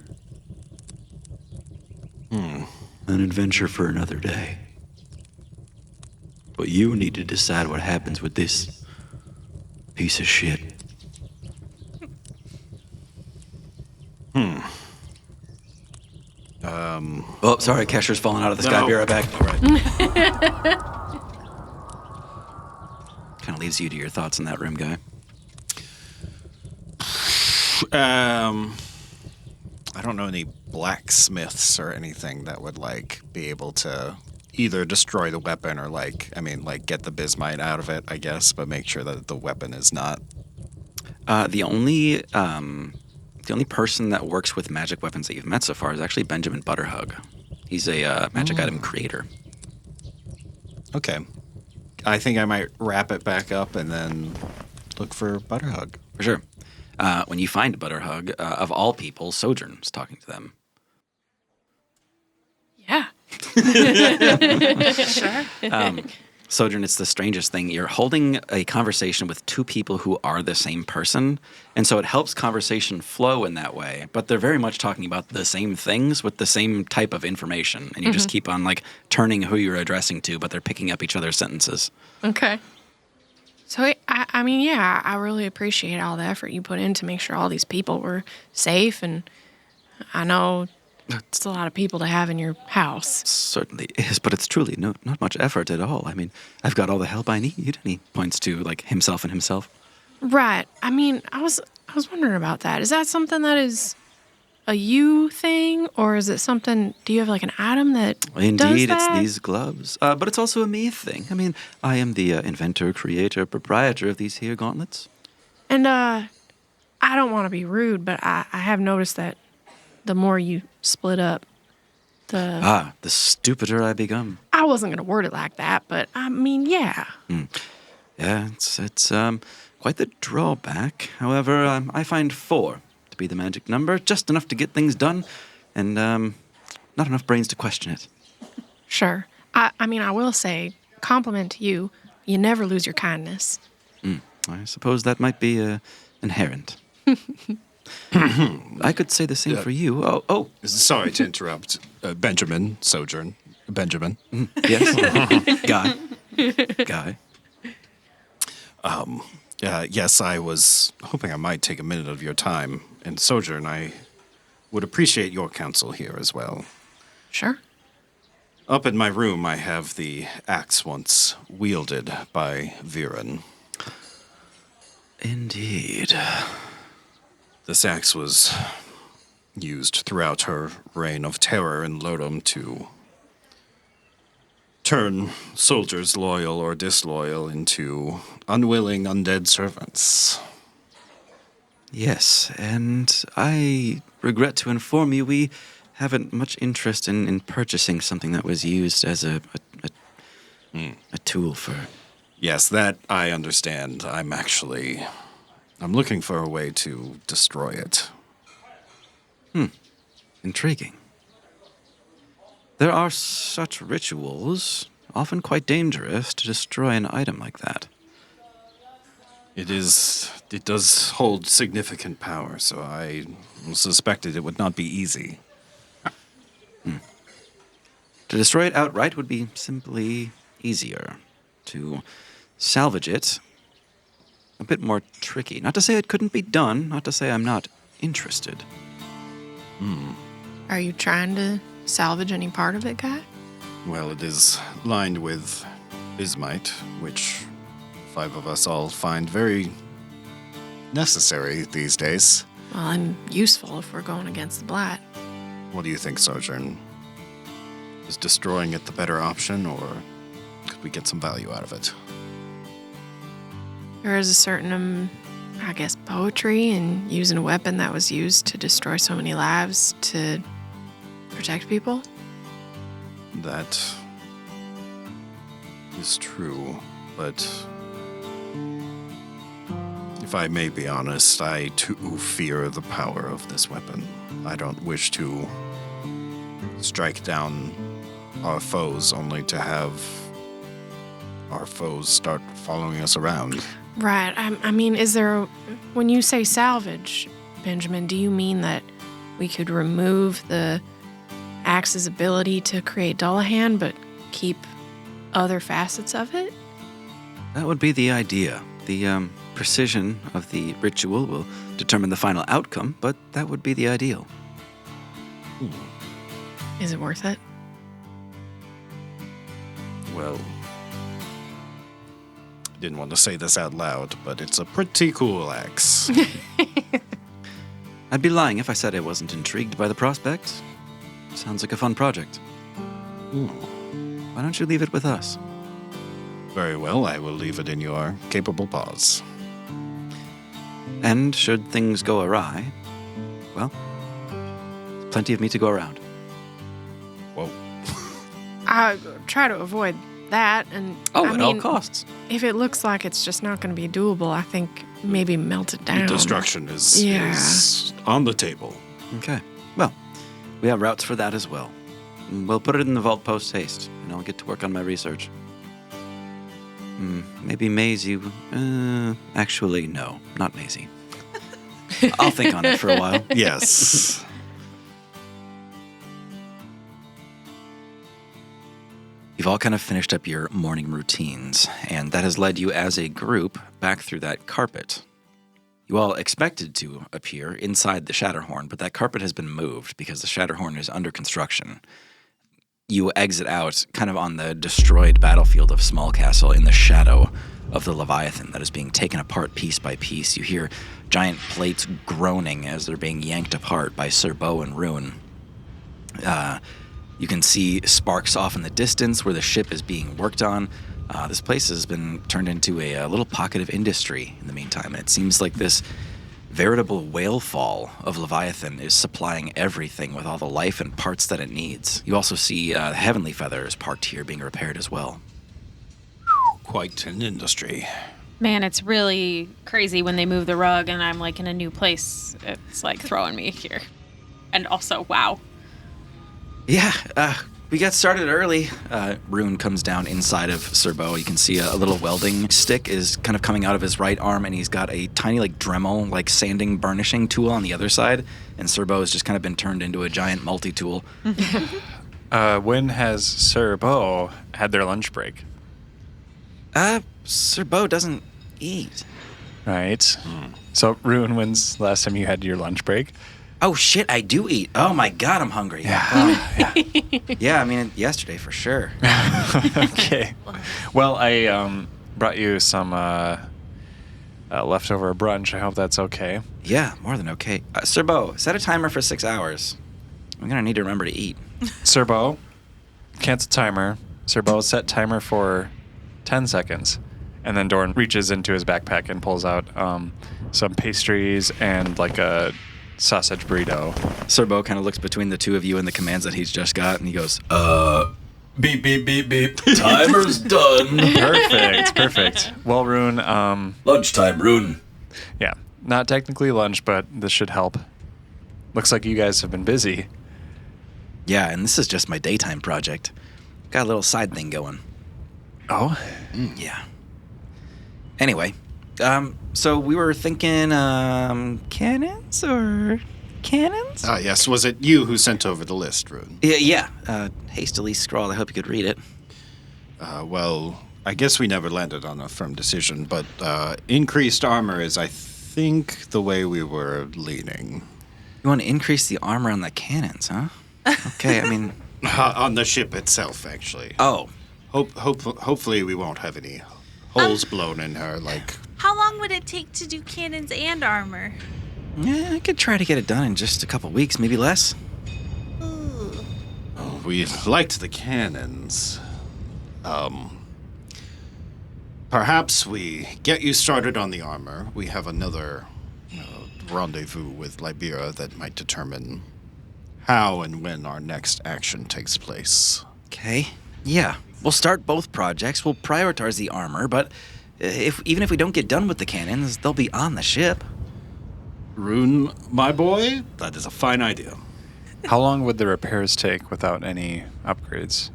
[SPEAKER 1] An adventure for another day. But you need to decide what happens with this piece of shit. Oh, sorry, Kesher's falling out of the sky. Be right back. All right. Kind of leaves you to your thoughts in that room, Guy.
[SPEAKER 5] I don't know any blacksmiths or anything that would, like, be able to either destroy the weapon or, get the bismite out of it, I guess, but make sure that the weapon is not.
[SPEAKER 1] The only person that works with magic weapons that you've met so far is actually Benjamin Butterhug. He's a magic item creator.
[SPEAKER 5] Okay. I think I might wrap it back up and then look for Butterhug.
[SPEAKER 1] For sure. When you find Butterhug, of all people, Sojourn's talking to them.
[SPEAKER 7] Yeah.
[SPEAKER 1] Sojourn, it's the strangest thing. You're holding a conversation with two people who are the same person, and so it helps conversation flow in that way. But they're very much talking about the same things with the same type of information, and you just keep on like turning who you're addressing to, but they're picking up each other's sentences.
[SPEAKER 7] Okay. So, I mean, yeah, I really appreciate all the effort you put in to make sure all these people were safe. And I know it's a lot of people to have in your house.
[SPEAKER 1] Certainly is, but it's truly not much effort at all. I mean, I've got all the help I need. And he points to like himself and himself.
[SPEAKER 7] Right. I mean, I was wondering about that. Is that something that is a you thing, or is it something? Do you have like an item that
[SPEAKER 1] Indeed,
[SPEAKER 7] does that?
[SPEAKER 1] it's these gloves. But it's also a me thing. I mean, I am the inventor, creator, proprietor of these here gauntlets.
[SPEAKER 7] And I don't want to be rude, but I have noticed that the more you split up,
[SPEAKER 1] the stupider I become.
[SPEAKER 7] I wasn't going to word it like that, but I mean, yeah.
[SPEAKER 1] Yeah, it's quite the drawback. However, I find 4 to be the magic number, just enough to get things done, and not enough brains to question it.
[SPEAKER 7] Sure. I mean, I will say, compliment to you, you never lose your kindness.
[SPEAKER 1] I suppose that might be inherent. I could say the same for you. Oh,
[SPEAKER 5] Sorry to interrupt. Benjamin, Sojourn. Benjamin.
[SPEAKER 1] yes. Guy.
[SPEAKER 5] Yes, I was hoping I might take a minute of your time. And Sojourn, I would appreciate your counsel here as well.
[SPEAKER 7] Sure.
[SPEAKER 5] Up in my room, I have the axe once wielded by Viren.
[SPEAKER 1] Indeed.
[SPEAKER 5] This axe was used throughout her reign of terror in Lodom to turn soldiers, loyal or disloyal, into unwilling undead servants.
[SPEAKER 1] Yes, and I regret to inform you we haven't much interest in purchasing something that was used as a tool for...
[SPEAKER 5] Yes, that I understand. I'm looking for a way to destroy it.
[SPEAKER 1] Intriguing. There are such rituals, often quite dangerous, to destroy an item like that.
[SPEAKER 5] It does hold significant power, so I suspected it would not be easy.
[SPEAKER 1] To destroy it outright would be simply easier. To salvage it, a bit more tricky. Not to say it couldn't be done, not to say I'm not interested.
[SPEAKER 7] Are you trying to salvage any part of it, Guy?
[SPEAKER 5] Well, it is lined with bismite, which 5 of us all find very necessary these days.
[SPEAKER 7] Well, and useful if we're going against the Blight.
[SPEAKER 5] What do you think, Sojourn? Is destroying it the better option, or could we get some value out of it?
[SPEAKER 7] There is a certain, poetry in using a weapon that was used to destroy so many lives to protect people.
[SPEAKER 5] That is true, but if I may be honest, I too fear the power of this weapon. I don't wish to strike down our foes only to have our foes start following us around.
[SPEAKER 7] Right. I mean, when you say salvage, Benjamin, do you mean that we could remove the axe's ability to create Dullahan, but keep other facets of it?
[SPEAKER 1] That would be the idea. The precision of the ritual will determine the final outcome, but that would be the ideal.
[SPEAKER 7] Is it worth it?
[SPEAKER 5] Well, didn't want to say this out loud, but it's a pretty cool axe.
[SPEAKER 1] I'd be lying if I said I wasn't intrigued by the prospect. Sounds like a fun project. Why don't you leave it with us?
[SPEAKER 5] Very well, I will leave it in your capable paws.
[SPEAKER 1] And should things go awry, well, plenty of me to go around.
[SPEAKER 5] Whoa.
[SPEAKER 7] I try to avoid that. And
[SPEAKER 4] Oh,
[SPEAKER 7] I
[SPEAKER 4] at
[SPEAKER 7] mean,
[SPEAKER 4] all costs.
[SPEAKER 7] if it looks like it's just not going to be doable, I think maybe melt it down.
[SPEAKER 5] Destruction is on the table.
[SPEAKER 1] Okay. Well, we have routes for that as well. We'll put it in the vault post haste, and I'll get to work on my research. Maybe Maisie. Actually, no, not Maisie. I'll think on it for a while.
[SPEAKER 5] Yes.
[SPEAKER 1] You've all kind of finished up your morning routines, and that has led you as a group back through that carpet. You all expected to appear inside the Shatterhorn, but that carpet has been moved because the Shatterhorn is under construction. You exit out kind of on the destroyed battlefield of Small Castle in the shadow of the Leviathan that is being taken apart piece by piece. You hear giant plates groaning as they're being yanked apart by Sir Beau and Rune. You can see sparks off in the distance where the ship is being worked on. This place has been turned into a little pocket of industry in the meantime, and it seems like this veritable whale fall of Leviathan is supplying everything with all the life and parts that it needs. You also see Heavenly Feathers parked here being repaired as well.
[SPEAKER 5] Quite an industry.
[SPEAKER 3] Man, it's really crazy when they move the rug and I'm like in a new place. It's like throwing me here. And also, wow.
[SPEAKER 1] Yeah, we got started early. Rune comes down inside of Sir Beau. You can see a little welding stick is kind of coming out of his right arm, and he's got a tiny, like, Dremel, like, sanding, burnishing tool on the other side. And Sir Beau has just kind of been turned into a giant multi-tool.
[SPEAKER 4] When has Sir Beau had their lunch break?
[SPEAKER 1] Sir Beau doesn't eat.
[SPEAKER 4] Right. So, Rune, when's last time you had your lunch break?
[SPEAKER 1] Oh, shit, I do eat. Oh, my God, I'm hungry.
[SPEAKER 4] Yeah.
[SPEAKER 1] Yeah, I mean, yesterday for sure.
[SPEAKER 4] Okay. Well, I brought you some leftover brunch. I hope that's okay.
[SPEAKER 1] Yeah, more than okay. Sir Beau, set a timer for 6 hours. I'm going to need to remember to eat.
[SPEAKER 4] Sir Beau, cancel timer. Sir Beau, set timer for 10 seconds. And then Dorn reaches into his backpack and pulls out some pastries and like a sausage burrito.
[SPEAKER 1] Sir Beau kind of looks between the two of you and the commands that he's just got, and he goes, beep, beep, beep, beep. Timer's done.
[SPEAKER 4] Perfect. Well, Rune,
[SPEAKER 1] Lunchtime, Rune.
[SPEAKER 4] yeah, not technically lunch, but this should help. Looks like you guys have been busy.
[SPEAKER 1] Yeah, and this is just my daytime project. Got a little side thing going.
[SPEAKER 4] Oh?
[SPEAKER 1] Yeah. Anyway, so we were thinking, cannons or cannons?
[SPEAKER 5] Yes. Was it you who sent over the list, Rune?
[SPEAKER 1] Yeah. Hastily scrawled. I hope you could read it.
[SPEAKER 5] Well, I guess we never landed on a firm decision, but increased armor is, I think, the way we were leaning.
[SPEAKER 1] You want to increase the armor on the cannons, huh? Okay, I mean...
[SPEAKER 5] On the ship itself, actually.
[SPEAKER 1] Oh.
[SPEAKER 5] Hopefully we won't have any holes blown in her, like...
[SPEAKER 6] How long would it take to do cannons and armor?
[SPEAKER 1] Yeah, I could try to get it done in just a couple weeks, maybe less.
[SPEAKER 6] Ooh.
[SPEAKER 5] Oh, we liked the cannons. Perhaps we get you started on the armor. We have another rendezvous with Libera that might determine how and when our next action takes place.
[SPEAKER 1] Okay. Yeah. We'll start both projects. We'll prioritize the armor, but even if we don't get done with the cannons, they'll be on the ship.
[SPEAKER 5] Rune, my boy, that is a fine idea.
[SPEAKER 4] How long would the repairs take without any upgrades?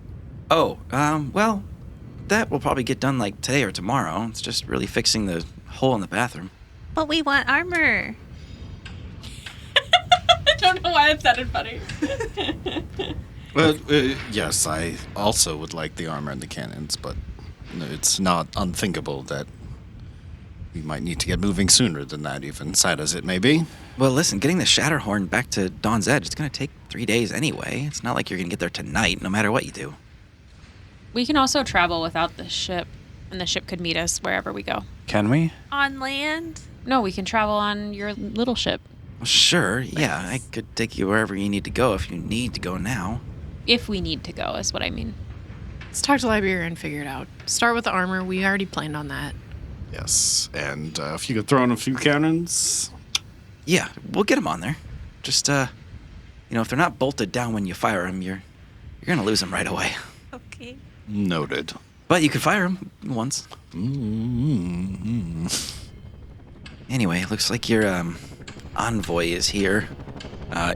[SPEAKER 1] Oh, well, that will probably get done like today or tomorrow. It's just really fixing the hole in the bathroom.
[SPEAKER 6] But we want armor.
[SPEAKER 3] I don't know why it sounded funny.
[SPEAKER 5] Well, yes, I also would like the armor and the cannons, but it's not unthinkable that we might need to get moving sooner than that, even sad as it may be.
[SPEAKER 1] Well, listen, getting the Shatterhorn back to Dawn's Edge, it's going to take 3 days anyway. It's not like you're going to get there tonight, no matter what you do.
[SPEAKER 3] We can also travel without the ship, and the ship could meet us wherever we go.
[SPEAKER 4] Can we?
[SPEAKER 6] On land?
[SPEAKER 3] No, we can travel on your little ship.
[SPEAKER 1] Well, sure, yeah, I could take you wherever you need to go if you need to go now.
[SPEAKER 3] If we need to go, is what I mean.
[SPEAKER 7] Let's talk to Libera and figure it out. Start with the armor. We already planned on that.
[SPEAKER 5] Yes, and if you could throw in a few cannons.
[SPEAKER 1] Yeah, we'll get them on there. Just, if they're not bolted down when you fire them, you're going to lose them right away.
[SPEAKER 6] Okay.
[SPEAKER 5] Noted.
[SPEAKER 1] But you could fire him once. Anyway, it looks like your envoy is here.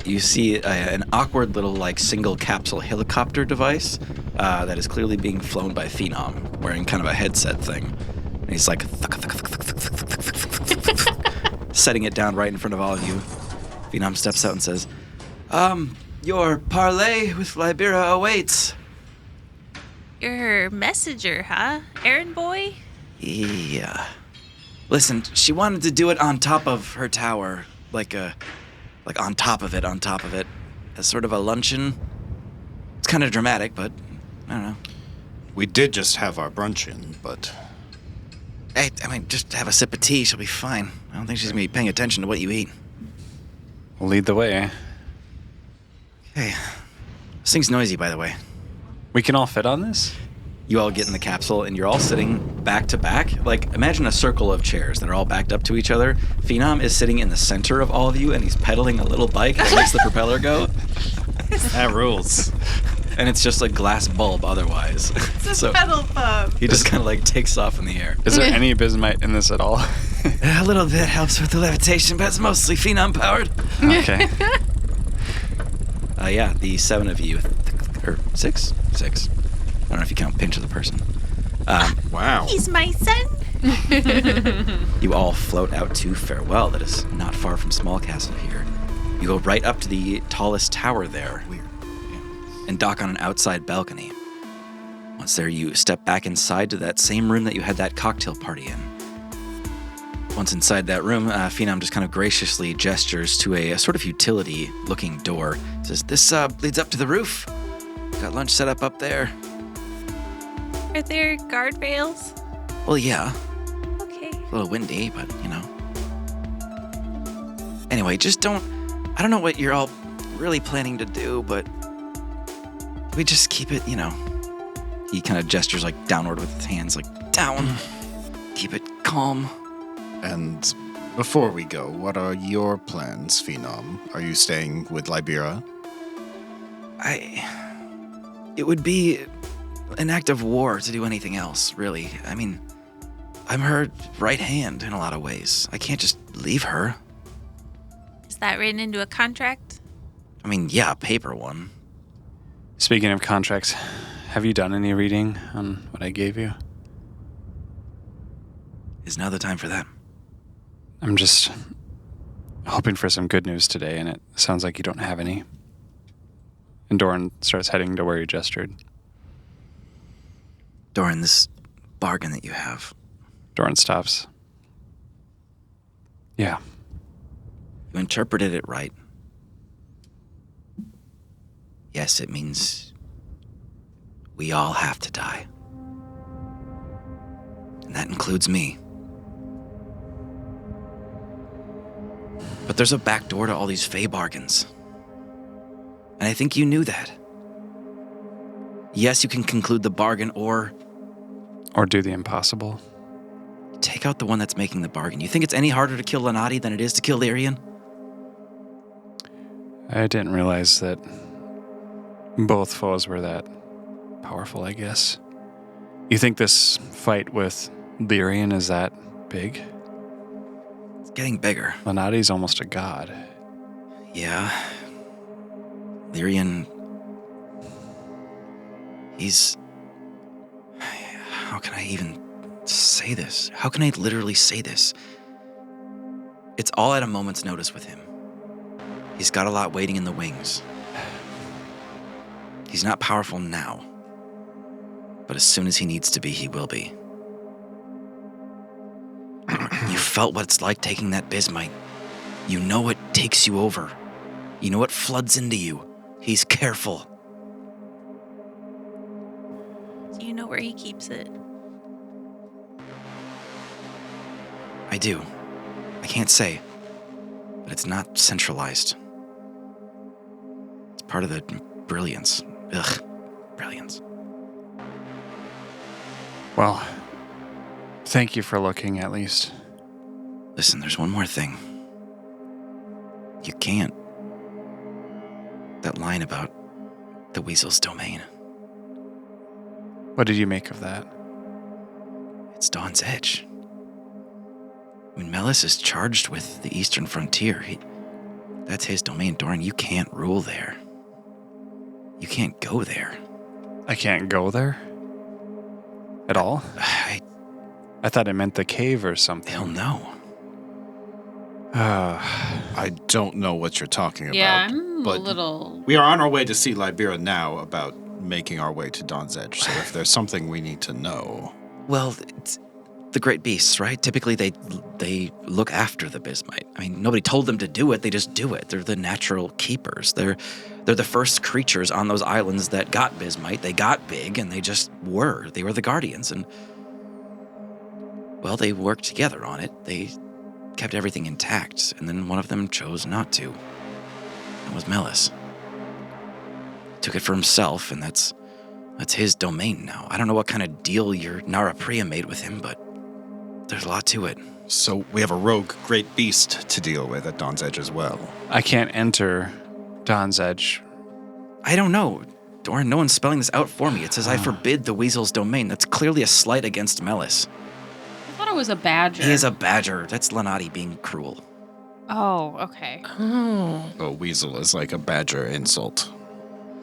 [SPEAKER 1] You see an awkward little single capsule helicopter device that is clearly being flown by Phenom, wearing kind of a headset thing. And he's like setting it down right in front of all of you. Phenom steps out and says, your parley with Libera awaits.
[SPEAKER 6] Your messenger, huh? Errand boy?
[SPEAKER 1] Yeah. Listen, she wanted to do it on top of her tower, like on top of it, as sort of a luncheon. It's kind of dramatic, but I don't know.
[SPEAKER 5] We did just have our brunch in, but...
[SPEAKER 1] Hey, I mean, just have a sip of tea, she'll be fine. I don't think she's gonna be paying attention to what you eat.
[SPEAKER 4] We'll lead the way.
[SPEAKER 1] Hey, this thing's noisy, by the way.
[SPEAKER 4] We can all fit on this?
[SPEAKER 1] You all get in the capsule, and you're all sitting back to back. Imagine a circle of chairs that are all backed up to each other. Phenom is sitting in the center of all of you, and he's pedaling a little bike that makes the propeller go.
[SPEAKER 5] That rules.
[SPEAKER 1] And it's just a glass bulb otherwise.
[SPEAKER 6] It's a pedal pump.
[SPEAKER 1] He just kind of takes off in the air.
[SPEAKER 4] Is there any bismite in this at all?
[SPEAKER 1] A little bit helps with the levitation, but it's mostly Phenom powered.
[SPEAKER 4] Okay.
[SPEAKER 1] Yeah, the 7 of you, or 6? 6. I don't know if you count Pinch as a person.
[SPEAKER 5] Wow.
[SPEAKER 6] He's my son.
[SPEAKER 1] You all float out to Farewell that is not far from Small Castle here. You go right up to the tallest tower there. Weird. Yeah. And dock on an outside balcony. Once there, you step back inside to that same room that you had that cocktail party in. Once inside that room, Phenom just kind of graciously gestures to a sort of utility-looking door. Says, this leads up to the roof. Got lunch set up there.
[SPEAKER 6] Are there guardrails?
[SPEAKER 1] Well, yeah.
[SPEAKER 6] Okay.
[SPEAKER 1] A little windy, but, Anyway, I don't know what you're all really planning to do, but we just keep it, He kind of gestures, downward with his hands, down. Keep it calm.
[SPEAKER 5] And before we go, what are your plans, Phenom? Are you staying with Libera?
[SPEAKER 1] It would be an act of war to do anything else, really. I mean, I'm her right hand in a lot of ways. I can't just leave her.
[SPEAKER 6] Is that written into a contract?
[SPEAKER 1] I mean, yeah, a paper one.
[SPEAKER 4] Speaking of contracts, have you done any reading on what I gave you?
[SPEAKER 1] Is now the time for that?
[SPEAKER 4] I'm just hoping for some good news today, and it sounds like you don't have any. And Doran starts heading to where he gestured.
[SPEAKER 1] Doran, this bargain that you have.
[SPEAKER 4] Doran stops. Yeah.
[SPEAKER 1] You interpreted it right. Yes, it means we all have to die. And that includes me. But there's a back door to all these Fey bargains. And I think you knew that. Yes, you can conclude the bargain or
[SPEAKER 4] do the impossible.
[SPEAKER 1] take out the one that's making the bargain. You think it's any harder to kill Lenati than it is to kill Lyrian?
[SPEAKER 4] I didn't realize that both foes were that powerful, I guess. You think this fight with Lyrian is that big?
[SPEAKER 1] It's getting bigger.
[SPEAKER 4] Lenati's almost a god.
[SPEAKER 1] Yeah. Lyrian... He's... How can I even say this? How can I literally say this? It's all at a moment's notice with him. He's got a lot waiting in the wings. He's not powerful now. But as soon as he needs to be, he will be. You felt what it's like taking that bismite. You know what takes you over. You know what floods into you. He's careful.
[SPEAKER 6] Do you know where he keeps it?
[SPEAKER 1] I do. I can't say. But it's not centralized. It's part of the brilliance. Ugh. Brilliance.
[SPEAKER 4] Well, thank you for looking, at least.
[SPEAKER 1] Listen, there's one more thing. You can't. That line about the weasel's domain.
[SPEAKER 4] What did you make of that?
[SPEAKER 1] It's Dawn's Edge. I mean, Melis is charged with the eastern frontier. That's his domain, Doran. You can't rule there. You can't go there.
[SPEAKER 4] I can't go there? At all? I thought it meant the cave or something.
[SPEAKER 1] Hell no.
[SPEAKER 5] I don't know what you're talking about.
[SPEAKER 3] Yeah, I'm
[SPEAKER 5] but
[SPEAKER 3] a little...
[SPEAKER 5] We are on our way to see Libera now about making our way to Dawn's Edge. So if there's something we need to know...
[SPEAKER 1] Well, it's the great beasts, right? Typically, they look after the bismite. I mean, nobody told them to do it. They just do it. They're the natural keepers. They're the first creatures on those islands that got bismite. They got big, and they just were. They were the guardians, and... Well, they worked together on it. They kept everything intact, and then one of them chose not to. That was Melis. Took it for himself, and that's his domain now. I don't know what kind of deal your Nara Priya made with him, but there's a lot to it.
[SPEAKER 5] So we have a rogue great beast to deal with at Dawn's Edge as well.
[SPEAKER 4] I can't enter Dawn's Edge.
[SPEAKER 1] I don't know. Doran, no one's spelling this out for me. It says, I forbid the weasel's domain. That's clearly a slight against Melis.
[SPEAKER 3] I thought it was a badger.
[SPEAKER 1] He is a badger. That's Lenati being cruel.
[SPEAKER 3] Oh, okay.
[SPEAKER 5] A weasel is like a badger insult.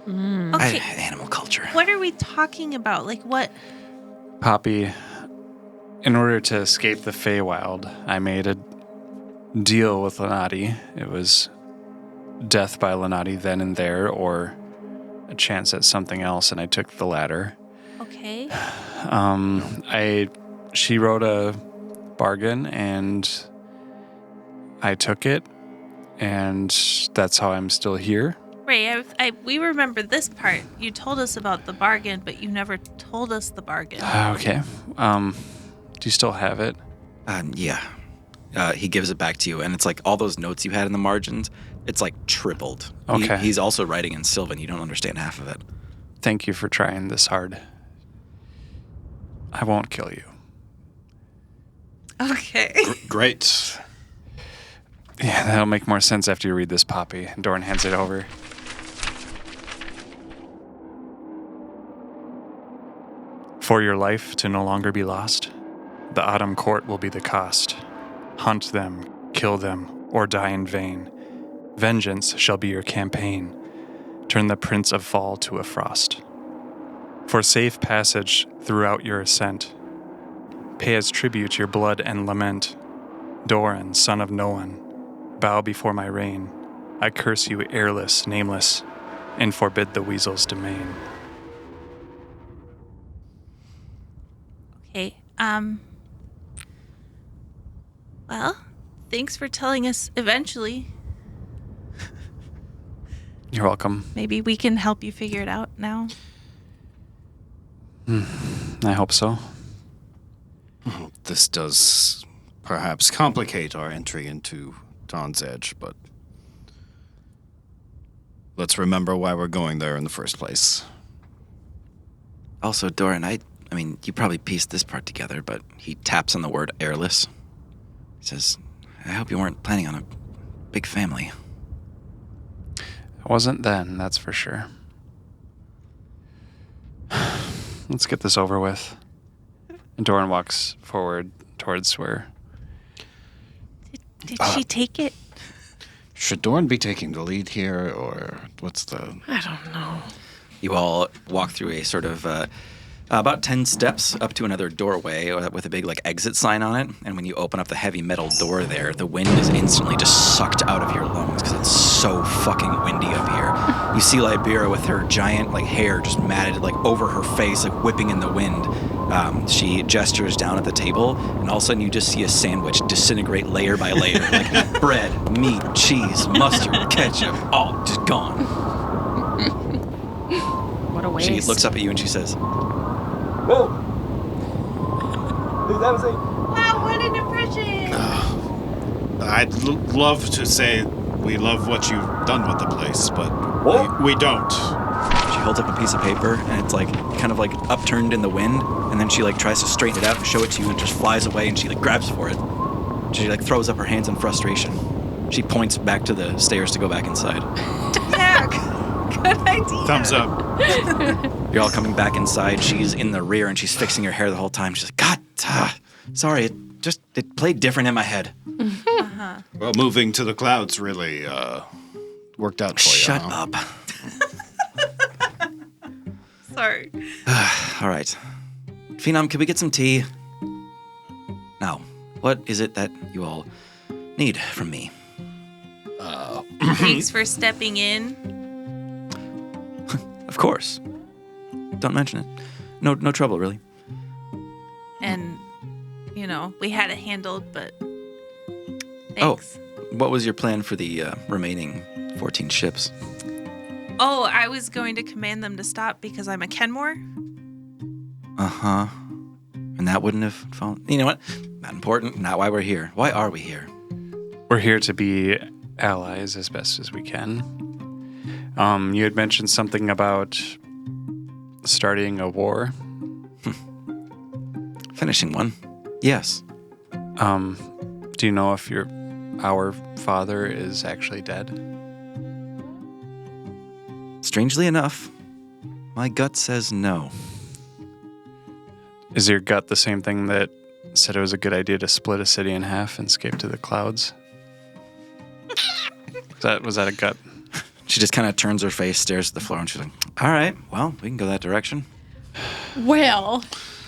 [SPEAKER 6] Okay.
[SPEAKER 1] Animal culture.
[SPEAKER 6] What are we talking about? Like what?
[SPEAKER 4] Poppy, in order to escape the Feywild, I made a deal with Lenati. It was death by Lenati then and there, or a chance at something else, and I took the latter.
[SPEAKER 6] Okay.
[SPEAKER 4] She wrote a bargain, and I took it, and that's how I'm still here.
[SPEAKER 6] Ray, we remember this part. You told us about the bargain, but you never told us the bargain.
[SPEAKER 4] Okay. Do you still have it?
[SPEAKER 1] Yeah. He gives it back to you, and it's like all those notes you had in the margins, it's like tripled.
[SPEAKER 4] Okay.
[SPEAKER 1] He's also writing in Sylvan. You don't understand half of it.
[SPEAKER 4] Thank you for trying this hard. I won't kill you.
[SPEAKER 6] Okay.
[SPEAKER 5] Great.
[SPEAKER 4] Yeah, that'll make more sense after you read this, Poppy. Doran hands it over. For your life to no longer be lost, the Autumn Court will be the cost. Hunt them, kill them, or die in vain. Vengeance shall be your campaign. Turn the Prince of Fall to a frost. For safe passage throughout your ascent, pay as tribute your blood and lament. Doran, son of no one, bow before my reign. I curse you airless, nameless, and forbid the weasel's domain.
[SPEAKER 6] Okay. Well, thanks for telling us eventually.
[SPEAKER 4] You're welcome.
[SPEAKER 6] Maybe we can help you figure it out now.
[SPEAKER 4] I hope so.
[SPEAKER 5] This does perhaps complicate our entry into Dawn's Edge, but let's remember why we're going there in the first place.
[SPEAKER 1] Also, Doran, I mean, you probably pieced this part together, but he taps on the word airless. He says, I hope you weren't planning on a big family.
[SPEAKER 4] I wasn't then, that's for sure. Let's get this over with. And Doran walks forward towards where...
[SPEAKER 6] Did she take it?
[SPEAKER 5] Should Doran be taking the lead here, or what's the...
[SPEAKER 7] I don't know.
[SPEAKER 1] You all walk through a sort of about 10 steps up to another doorway with a big like exit sign on it. And when you open up the heavy metal door there, the wind is instantly just sucked out of your lungs because it's so fucking windy up here. You see Libera with her giant like hair just matted like over her face, like whipping in the wind. She gestures down at the table, and all of a sudden you just see a sandwich disintegrate layer by layer, like bread, meat, cheese, mustard, ketchup, all just gone.
[SPEAKER 3] What a waste.
[SPEAKER 1] She looks up at you and she says,
[SPEAKER 6] Wow, what an impression!
[SPEAKER 5] I'd love to say we love what you've done with the place, but we don't.
[SPEAKER 1] She holds up a piece of paper, and it's like kind of like upturned in the wind, and then she like tries to straighten it out and show it to you, and it just flies away, and she like grabs for it. She like throws up her hands in frustration. She points back to the stairs to go back inside.
[SPEAKER 6] Yeah, good idea.
[SPEAKER 5] Thumbs up.
[SPEAKER 1] You're all coming back inside. She's in the rear, and she's fixing her hair the whole time. She's like, God Sorry, it played different in my head.
[SPEAKER 5] Well, moving to the clouds really worked out for you.
[SPEAKER 1] Shut
[SPEAKER 5] huh?
[SPEAKER 1] up.
[SPEAKER 6] Sorry.
[SPEAKER 1] All right. Phenom, can we get some tea? Now, what is it that you all need from me?
[SPEAKER 6] Thanks for stepping in.
[SPEAKER 1] Of course. Don't mention it. No trouble, really.
[SPEAKER 6] And, we had it handled, but
[SPEAKER 1] Oh,
[SPEAKER 6] thanks.
[SPEAKER 1] what was your plan for the remaining 14 ships?
[SPEAKER 6] Oh, I was going to command them to stop because I'm a Kenmore.
[SPEAKER 1] Uh-huh. And that wouldn't have fallen... You know what? Not important. Not why we're here. Why are we here?
[SPEAKER 4] We're here to be allies as best as we can. You had mentioned something about starting a war.
[SPEAKER 1] Finishing one. Yes.
[SPEAKER 4] Do you know if our father is actually dead?
[SPEAKER 1] Strangely enough, my gut says no.
[SPEAKER 4] Is your gut the same thing that said it was a good idea to split a city in half and escape to the clouds? Was that a gut?
[SPEAKER 1] She just kind of turns her face, stares at the floor, and she's like, all right, well, we can go that direction.
[SPEAKER 7] Well,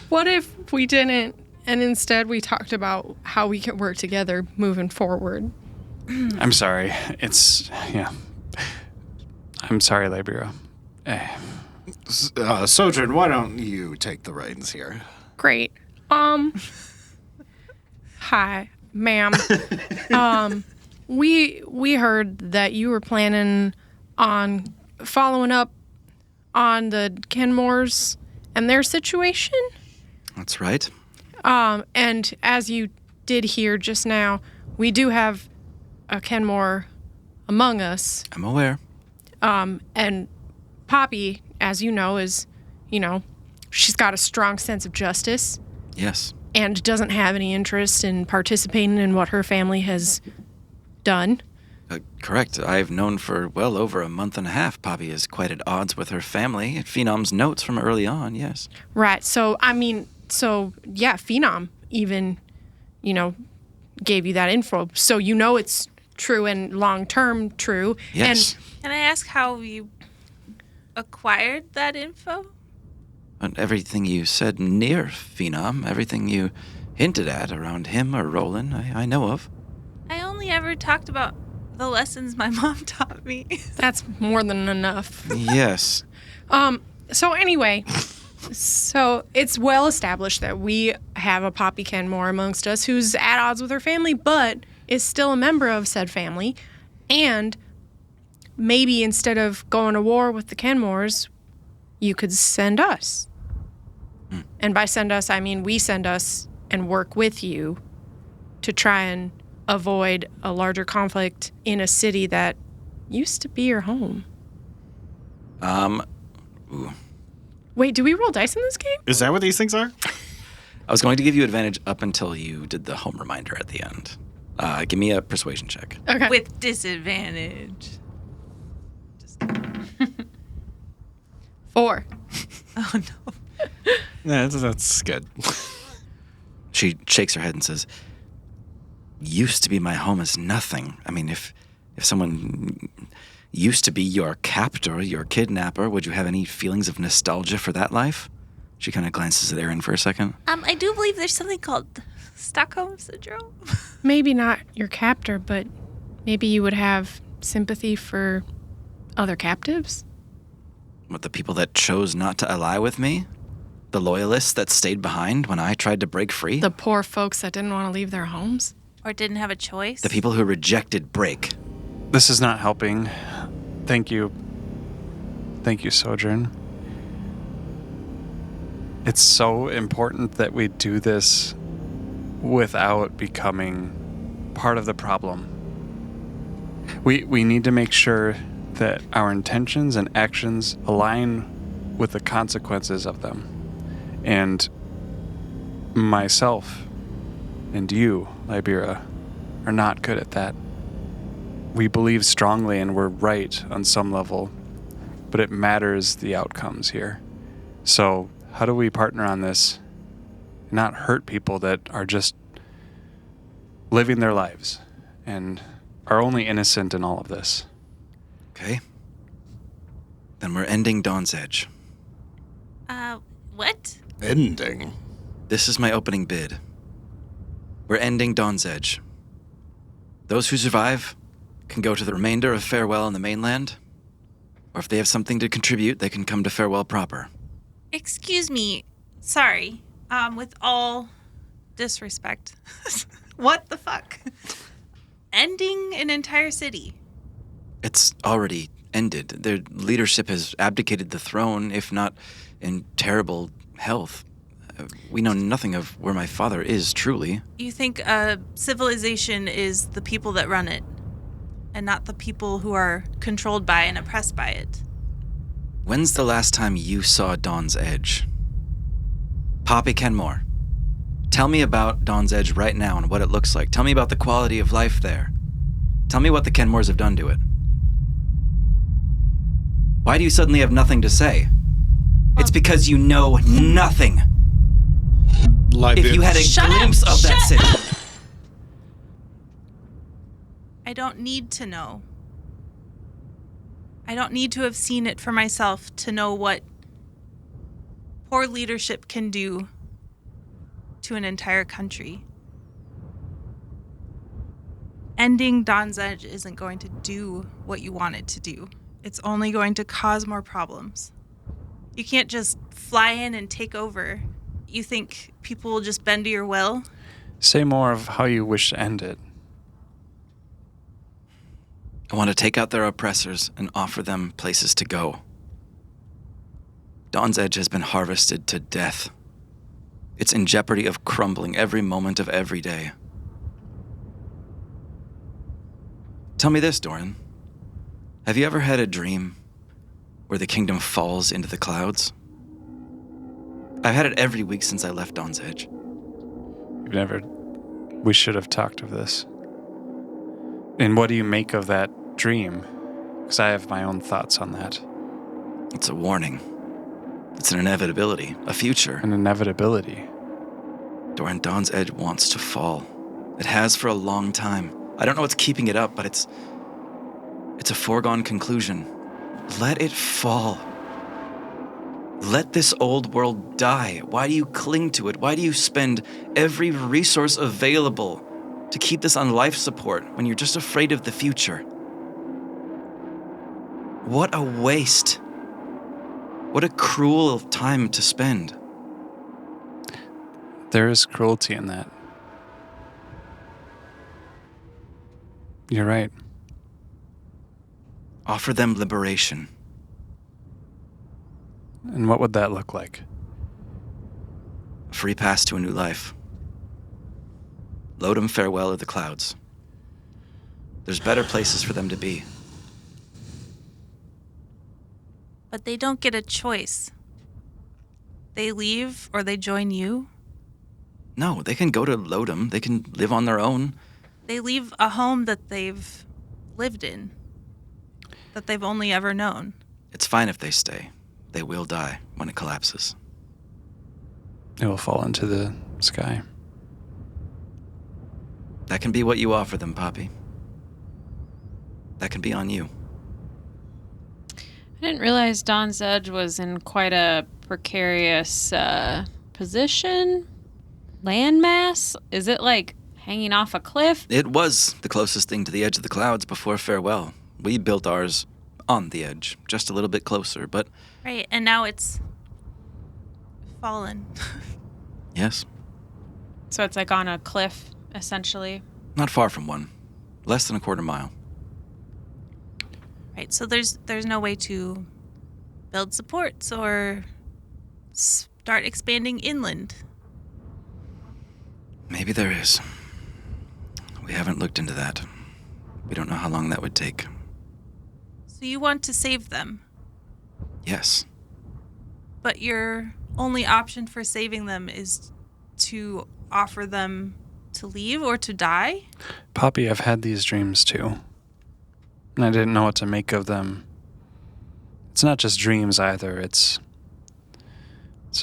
[SPEAKER 7] what if we didn't, and instead we talked about how we could work together moving forward?
[SPEAKER 4] I'm sorry. I'm sorry, Libera.
[SPEAKER 5] Sojourn, why don't you take the reins here?
[SPEAKER 7] Great. Hi, ma'am. We heard that you were planning on following up on the Kenmores and their situation.
[SPEAKER 1] That's right.
[SPEAKER 7] And as you did hear just now, we do have a Kenmore among us.
[SPEAKER 1] I'm aware.
[SPEAKER 7] And Poppy, as you know, she's got a strong sense of justice
[SPEAKER 1] Yes.
[SPEAKER 7] and doesn't have any interest in participating in what her family has done.
[SPEAKER 1] Correct. I've known for well over a month and a half Poppy is quite at odds with her family. Phenom's notes from early on, yes.
[SPEAKER 7] Right. So, Phenom even, gave you that info. So it's true and long-term true.
[SPEAKER 1] Yes.
[SPEAKER 6] Can I ask how you acquired that info?
[SPEAKER 1] And everything you said near Phenom, everything you hinted at around him or Roland, I know of.
[SPEAKER 6] I only ever talked about the lessons my mom taught me.
[SPEAKER 7] That's more than enough.
[SPEAKER 1] Yes.
[SPEAKER 7] So anyway, it's well established that we have a Poppy Kenmore amongst us who's at odds with her family, but is still a member of said family. And maybe instead of going to war with the Kenmores, you could send us. And by send us, I mean we send us and work with you to try and avoid a larger conflict in a city that used to be your home.
[SPEAKER 1] Ooh.
[SPEAKER 7] Wait, do we roll dice in this game?
[SPEAKER 5] Is that what these things are?
[SPEAKER 1] I was going to give you advantage up until you did the home reminder at the end. Give me a persuasion check.
[SPEAKER 7] Okay.
[SPEAKER 6] With disadvantage.
[SPEAKER 7] 4.
[SPEAKER 6] Oh, no.
[SPEAKER 5] Yeah, that's good.
[SPEAKER 1] She shakes her head and says, used to be my home is nothing. I mean, if someone used to be your captor, your kidnapper, would you have any feelings of nostalgia for that life? She kind of glances at Erin for a second.
[SPEAKER 6] I do believe there's something called Stockholm Syndrome.
[SPEAKER 7] Maybe not your captor, but maybe you would have sympathy for other captives?
[SPEAKER 1] What, the people that chose not to ally with me? The loyalists that stayed behind when I tried to break free?
[SPEAKER 7] The poor folks that didn't want to leave their homes?
[SPEAKER 6] Or didn't have a choice.
[SPEAKER 1] The people who rejected break.
[SPEAKER 4] This is not helping. Thank you. Thank you, Sojourn. It's so important that we do this without becoming part of the problem. We need to make sure that our intentions and actions align with the consequences of them. And myself and you, Libera, are not good at that. We believe strongly and we're right on some level, but it matters the outcomes here. So how do we partner on this not hurt people that are just living their lives and are only innocent in all of this.
[SPEAKER 1] Okay. Then we're ending Dawn's Edge.
[SPEAKER 6] What?
[SPEAKER 5] Ending.
[SPEAKER 1] This is my opening bid. We're ending Dawn's Edge. Those who survive can go to the remainder of Farewell on the mainland, or if they have something to contribute, they can come to Farewell proper.
[SPEAKER 6] Excuse me. Sorry. With all disrespect. What the fuck? Ending an entire city.
[SPEAKER 1] It's already ended. Their leadership has abdicated the throne, if not in terrible health. We know nothing of where my father is, truly.
[SPEAKER 6] You think civilization is the people that run it, and not the people who are controlled by and oppressed by it?
[SPEAKER 1] When's the last time you saw Dawn's Edge? Poppy Kenmore, tell me about Dawn's Edge right now and what it looks like. Tell me about the quality of life there. Tell me what the Kenmores have done to it. Why do you suddenly have nothing to say? It's because you know nothing. If you had a glimpse of that city.
[SPEAKER 6] I don't need to know. I don't need to have seen it for myself to know what poor leadership can do to an entire country. Ending Dawn's Edge isn't going to do what you want it to do. It's only going to cause more problems. You can't just fly in and take over. You think people will just bend to your will?
[SPEAKER 4] Say more of how you wish to end it.
[SPEAKER 1] I want to take out their oppressors and offer them places to go. Dawn's Edge has been harvested to death. It's in jeopardy of crumbling every moment of every day. Tell me this, Doran. Have you ever had a dream where the kingdom falls into the clouds? I've had it every week since I left Dawn's Edge.
[SPEAKER 4] We should have talked of this. And what do you make of that dream? Because I have my own thoughts on that.
[SPEAKER 1] It's a warning. It's an inevitability, a future.
[SPEAKER 4] An inevitability.
[SPEAKER 1] Doran, Dawn's Edge wants to fall. It has for a long time. I don't know what's keeping it up, but it's a foregone conclusion. Let it fall. Let this old world die. Why do you cling to it? Why do you spend every resource available to keep this on life support when you're just afraid of the future? What a waste. What a cruel time to spend.
[SPEAKER 4] There is cruelty in that. You're right.
[SPEAKER 1] Offer them liberation.
[SPEAKER 4] And what would that look like?
[SPEAKER 1] A free pass to a new life. Load 'em farewell of the clouds. There's better places for them to be.
[SPEAKER 6] But they don't get a choice. They leave or they join you.
[SPEAKER 1] No, they can go to Lodom. They can live on their own.
[SPEAKER 6] They leave a home that they've lived in, that they've only ever known.
[SPEAKER 1] It's fine if they stay. They will die when it collapses.
[SPEAKER 4] It will fall into the sky.
[SPEAKER 1] That can be what you offer them, Poppy. That can be on you.
[SPEAKER 3] I didn't realize Dawn's Edge was in quite a precarious position. Landmass? Is it like hanging off a cliff?
[SPEAKER 1] It was the closest thing to the edge of the clouds before Farewell. We built ours on the edge, just a little bit closer, but...
[SPEAKER 6] Right, and now it's fallen.
[SPEAKER 1] Yes.
[SPEAKER 3] So it's like on a cliff, essentially.
[SPEAKER 1] Not far from one. Less than a quarter mile.
[SPEAKER 6] Right, so there's no way to build supports or start expanding inland.
[SPEAKER 1] Maybe there is. We haven't looked into that. We don't know how long that would take.
[SPEAKER 6] So you want to save them,
[SPEAKER 1] Yes.
[SPEAKER 6] but your only option for saving them is to offer them to leave or to die?
[SPEAKER 4] Poppy, I've had these dreams too. And I didn't know what to make of them. It's not just dreams either. It's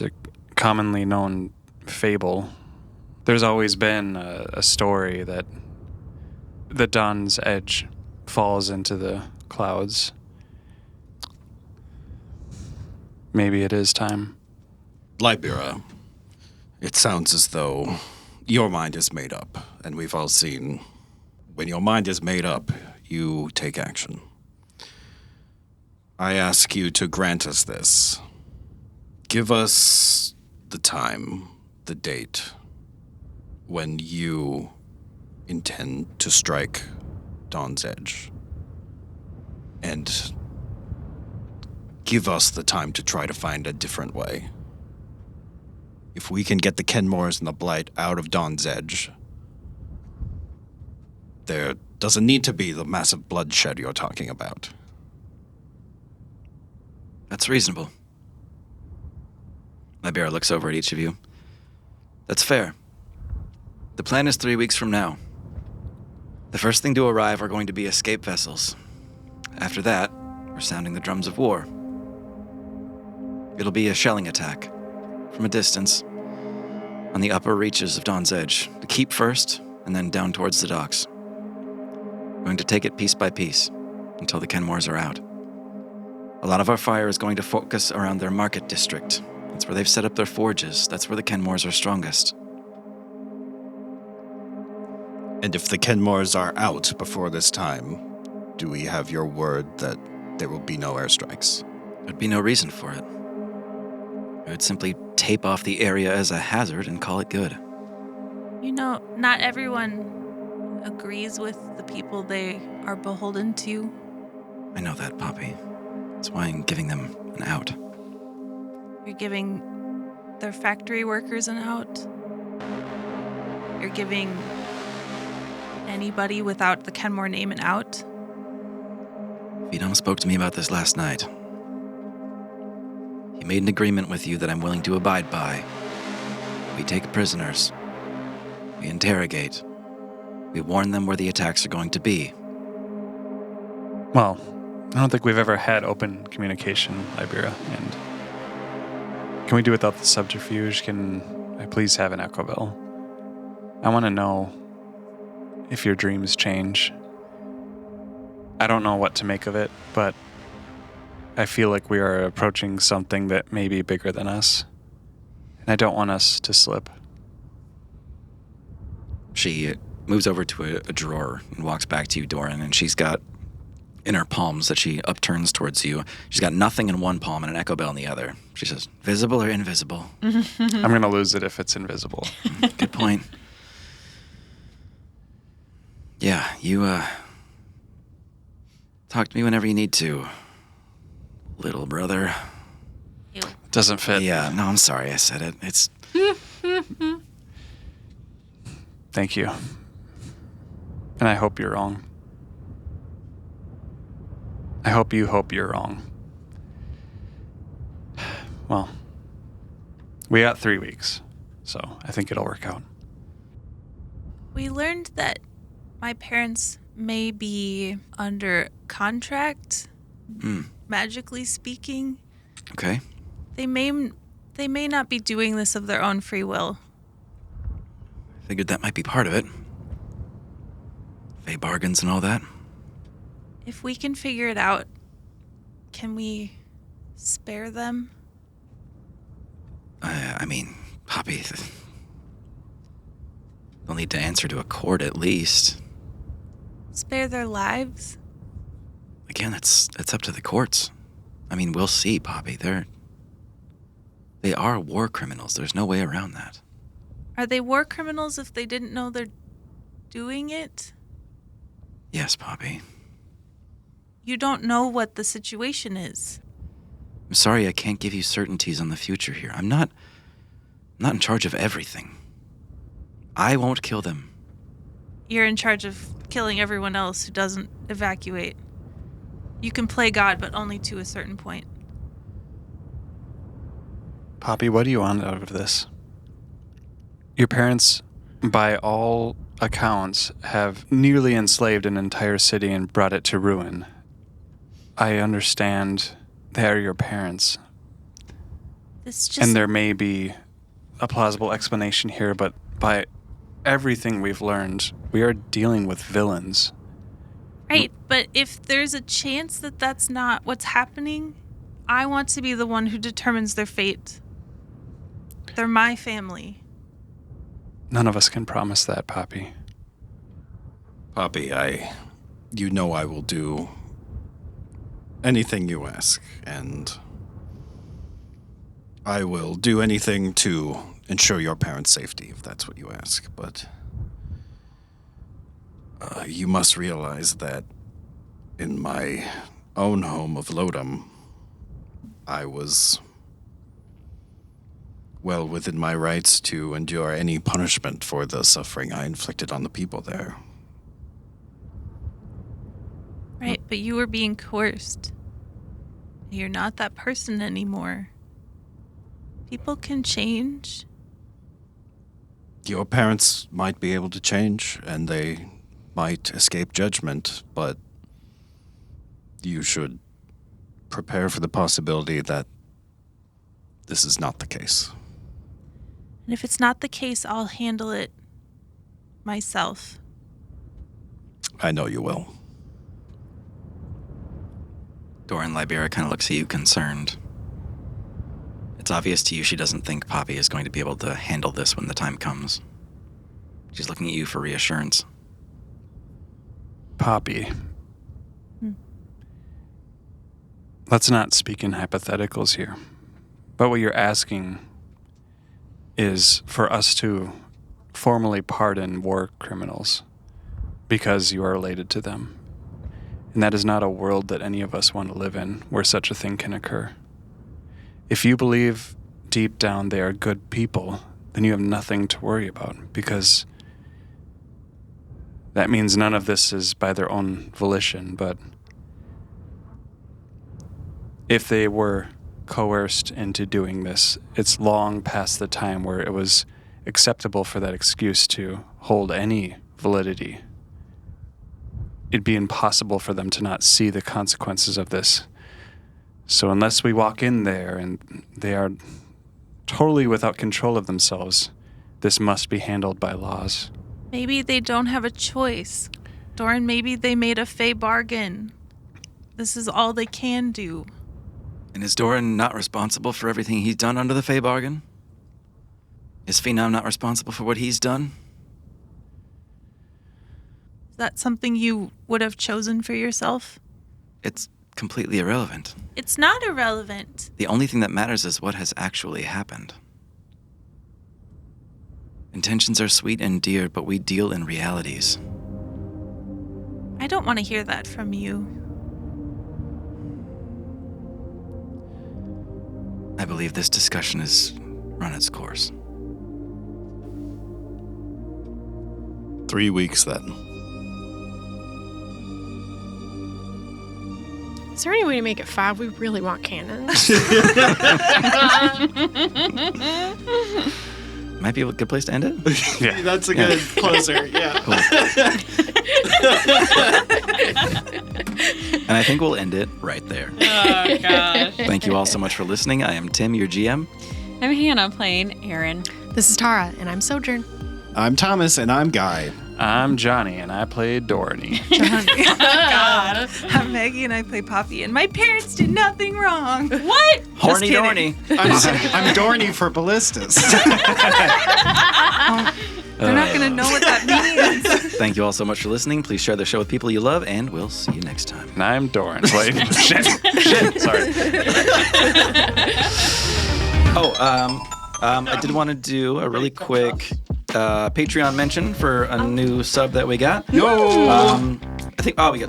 [SPEAKER 4] a commonly known fable. There's always been a story that the Dawn's Edge falls into the clouds. Maybe it is time.
[SPEAKER 5] Libera, it sounds as though your mind is made up, and we've all seen when your mind is made up, you take action. I ask you to grant us this. Give us the time, the date, when you intend to strike Dawn's Edge. And give us the time to try to find a different way. If we can get the Kenmores and the Blight out of Dawn's Edge, there doesn't need to be the massive bloodshed you're talking about.
[SPEAKER 1] That's reasonable. Libera looks over at each of you. That's fair. The plan is 3 weeks from now. The first thing to arrive are going to be escape vessels. After that, we're sounding the drums of war. It'll be a shelling attack, from a distance, on the upper reaches of Dawn's Edge, to keep first, and then down towards the docks. We're going to take it piece by piece, until the Kenmores are out. A lot of our fire is going to focus around their market district. That's where they've set up their forges. That's where the Kenmores are strongest.
[SPEAKER 5] And if the Kenmores are out before this time, do we have your word that there will be no airstrikes?
[SPEAKER 1] There'd be no reason for it. I would simply tape off the area as a hazard and call it good.
[SPEAKER 6] You know, not everyone agrees with the people they are beholden to.
[SPEAKER 1] I know that, Poppy. That's why I'm giving them an out.
[SPEAKER 6] You're giving their factory workers an out. You're giving anybody without the Kenmore name an out.
[SPEAKER 1] Vidam spoke to me about this last night. He made an agreement with you that I'm willing to abide by. We take prisoners. We interrogate. We warn them where the attacks are going to be.
[SPEAKER 4] Well, I don't think we've ever had open communication, Libera, and can we do without the subterfuge? Can I please have an echo bell? I want to know if your dreams change. I don't know what to make of it, but I feel like we are approaching something that may be bigger than us, and I don't want us to slip.
[SPEAKER 1] She moves over to a drawer and walks back to you, Doran, and she's got in her palms that she upturns towards you. She's got nothing in one palm and an echo bell in the other. She says, visible or invisible?
[SPEAKER 4] I'm going to lose it if it's invisible.
[SPEAKER 1] Good point. Yeah, you, talk to me whenever you need to, little brother.
[SPEAKER 4] Doesn't fit.
[SPEAKER 1] Yeah, no, I'm sorry I said it. It's...
[SPEAKER 4] Thank you. And I hope you're wrong. I hope you're wrong. Well, we got 3 weeks, so I think it'll work out.
[SPEAKER 6] We learned that my parents may be under contract, magically speaking.
[SPEAKER 1] Okay.
[SPEAKER 6] They may not be doing this of their own free will.
[SPEAKER 1] Figured that might be part of it. Fey bargains and all that.
[SPEAKER 6] If we can figure it out, can we spare them?
[SPEAKER 1] I mean, Poppy, they'll need to answer to a court at least.
[SPEAKER 6] Spare their lives?
[SPEAKER 1] Again, it's up to the courts. I mean, we'll see, Poppy. They are war criminals. There's no way around that.
[SPEAKER 6] Are they war criminals if they didn't know they're doing it?
[SPEAKER 1] Yes, Poppy.
[SPEAKER 6] You don't know what the situation is.
[SPEAKER 1] I'm sorry I can't give you certainties on the future here. I'm not in charge of everything. I won't kill them.
[SPEAKER 6] You're in charge of killing everyone else who doesn't evacuate. You can play God, but only to a certain point.
[SPEAKER 4] Poppy, what do you want out of this? Your parents, by all accounts, have nearly enslaved an entire city and brought it to ruin. I understand they are your parents.
[SPEAKER 6] This just
[SPEAKER 4] And there may be a plausible explanation here, but by everything we've learned, we are dealing with villains.
[SPEAKER 6] Right, but if there's a chance that that's not what's happening, I want to be the one who determines their fate. They're my family.
[SPEAKER 4] None of us can promise that, Poppy.
[SPEAKER 5] Poppy, you know I will do anything you ask, and I will do anything to ensure your parents' safety, if that's what you ask, but you must realize that in my own home of Lodom, I was well within my rights to endure any punishment for the suffering I inflicted on the people there.
[SPEAKER 6] Right, but you were being coerced. You're not that person anymore. People can change.
[SPEAKER 5] Your parents might be able to change, and they might escape judgment, but you should prepare for the possibility that this is not the case.
[SPEAKER 6] And if it's not the case, I'll handle it myself.
[SPEAKER 5] I know you will.
[SPEAKER 1] Doran Libera kind of looks at you concerned. It's obvious to you she doesn't think Poppy is going to be able to handle this when the time comes. She's looking at you for reassurance.
[SPEAKER 4] Poppy. Let's not speak in hypotheticals here. But what you're asking is for us to formally pardon war criminals because you are related to them. And that is not a world that any of us want to live in where such a thing can occur. If you believe deep down they are good people, then you have nothing to worry about, because that means none of this is by their own volition. But if they were coerced into doing this, it's long past the time where it was acceptable for that excuse to hold any validity. It'd be impossible for them to not see the consequences of this. So unless we walk in there and they are totally without control of themselves, this must be handled by laws.
[SPEAKER 6] Maybe they don't have a choice. Doran, maybe they made a fey bargain. This is all they can do.
[SPEAKER 1] And is Doran not responsible for everything he's done under the Fey bargain? Is Phenom not responsible for what he's done?
[SPEAKER 6] Is that something you would have chosen for yourself?
[SPEAKER 1] It's completely irrelevant.
[SPEAKER 6] It's not irrelevant.
[SPEAKER 1] The only thing that matters is what has actually happened. Intentions are sweet and dear, but we deal in realities.
[SPEAKER 6] I don't want to hear that from you.
[SPEAKER 1] I believe this discussion has run its course.
[SPEAKER 5] 3 weeks then.
[SPEAKER 7] Is there any way to make it 5? We really want cannons.
[SPEAKER 1] Might be a good place to end it.
[SPEAKER 4] Yeah.
[SPEAKER 5] That's a good closer, yeah.
[SPEAKER 1] Cool. And I think we'll end it right there.
[SPEAKER 3] Oh, gosh.
[SPEAKER 1] Thank you all so much for listening. I am Tim, your GM.
[SPEAKER 3] I'm Hannah playing Aaron.
[SPEAKER 7] This is Tara, and I'm Sojourn.
[SPEAKER 5] I'm Thomas, and I'm Guy.
[SPEAKER 4] I'm Johnny, and I played Dorothy.
[SPEAKER 6] God. I'm Maggie and I play Poppy, and my parents did nothing wrong. What?
[SPEAKER 1] Horny
[SPEAKER 6] Just
[SPEAKER 1] Dorny.
[SPEAKER 5] I'm Dorney for ballistas.
[SPEAKER 6] They're not going to know what that means.
[SPEAKER 1] Thank you all so much for listening. Please share the show with people you love, and we'll see you next time.
[SPEAKER 4] And I'm Doran. Wait, shit, sorry.
[SPEAKER 1] I did want to do a really quick Patreon mention for a new sub that we got. We got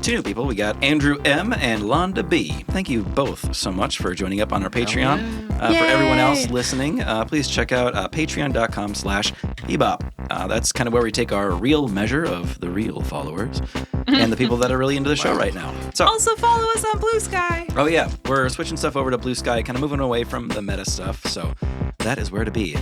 [SPEAKER 1] 2 new people. We got Andrew M. and Londa B. Thank you both so much for joining up on our Patreon. For everyone else listening, please check out patreon.com/bebop. That's kind of where we take our real measure of the real followers and the people that are really into the show right now. So,
[SPEAKER 6] Also follow us on Blue Sky.
[SPEAKER 1] oh yeah, we're switching stuff over to Blue Sky, kind of moving away from the meta stuff. So that is where to be.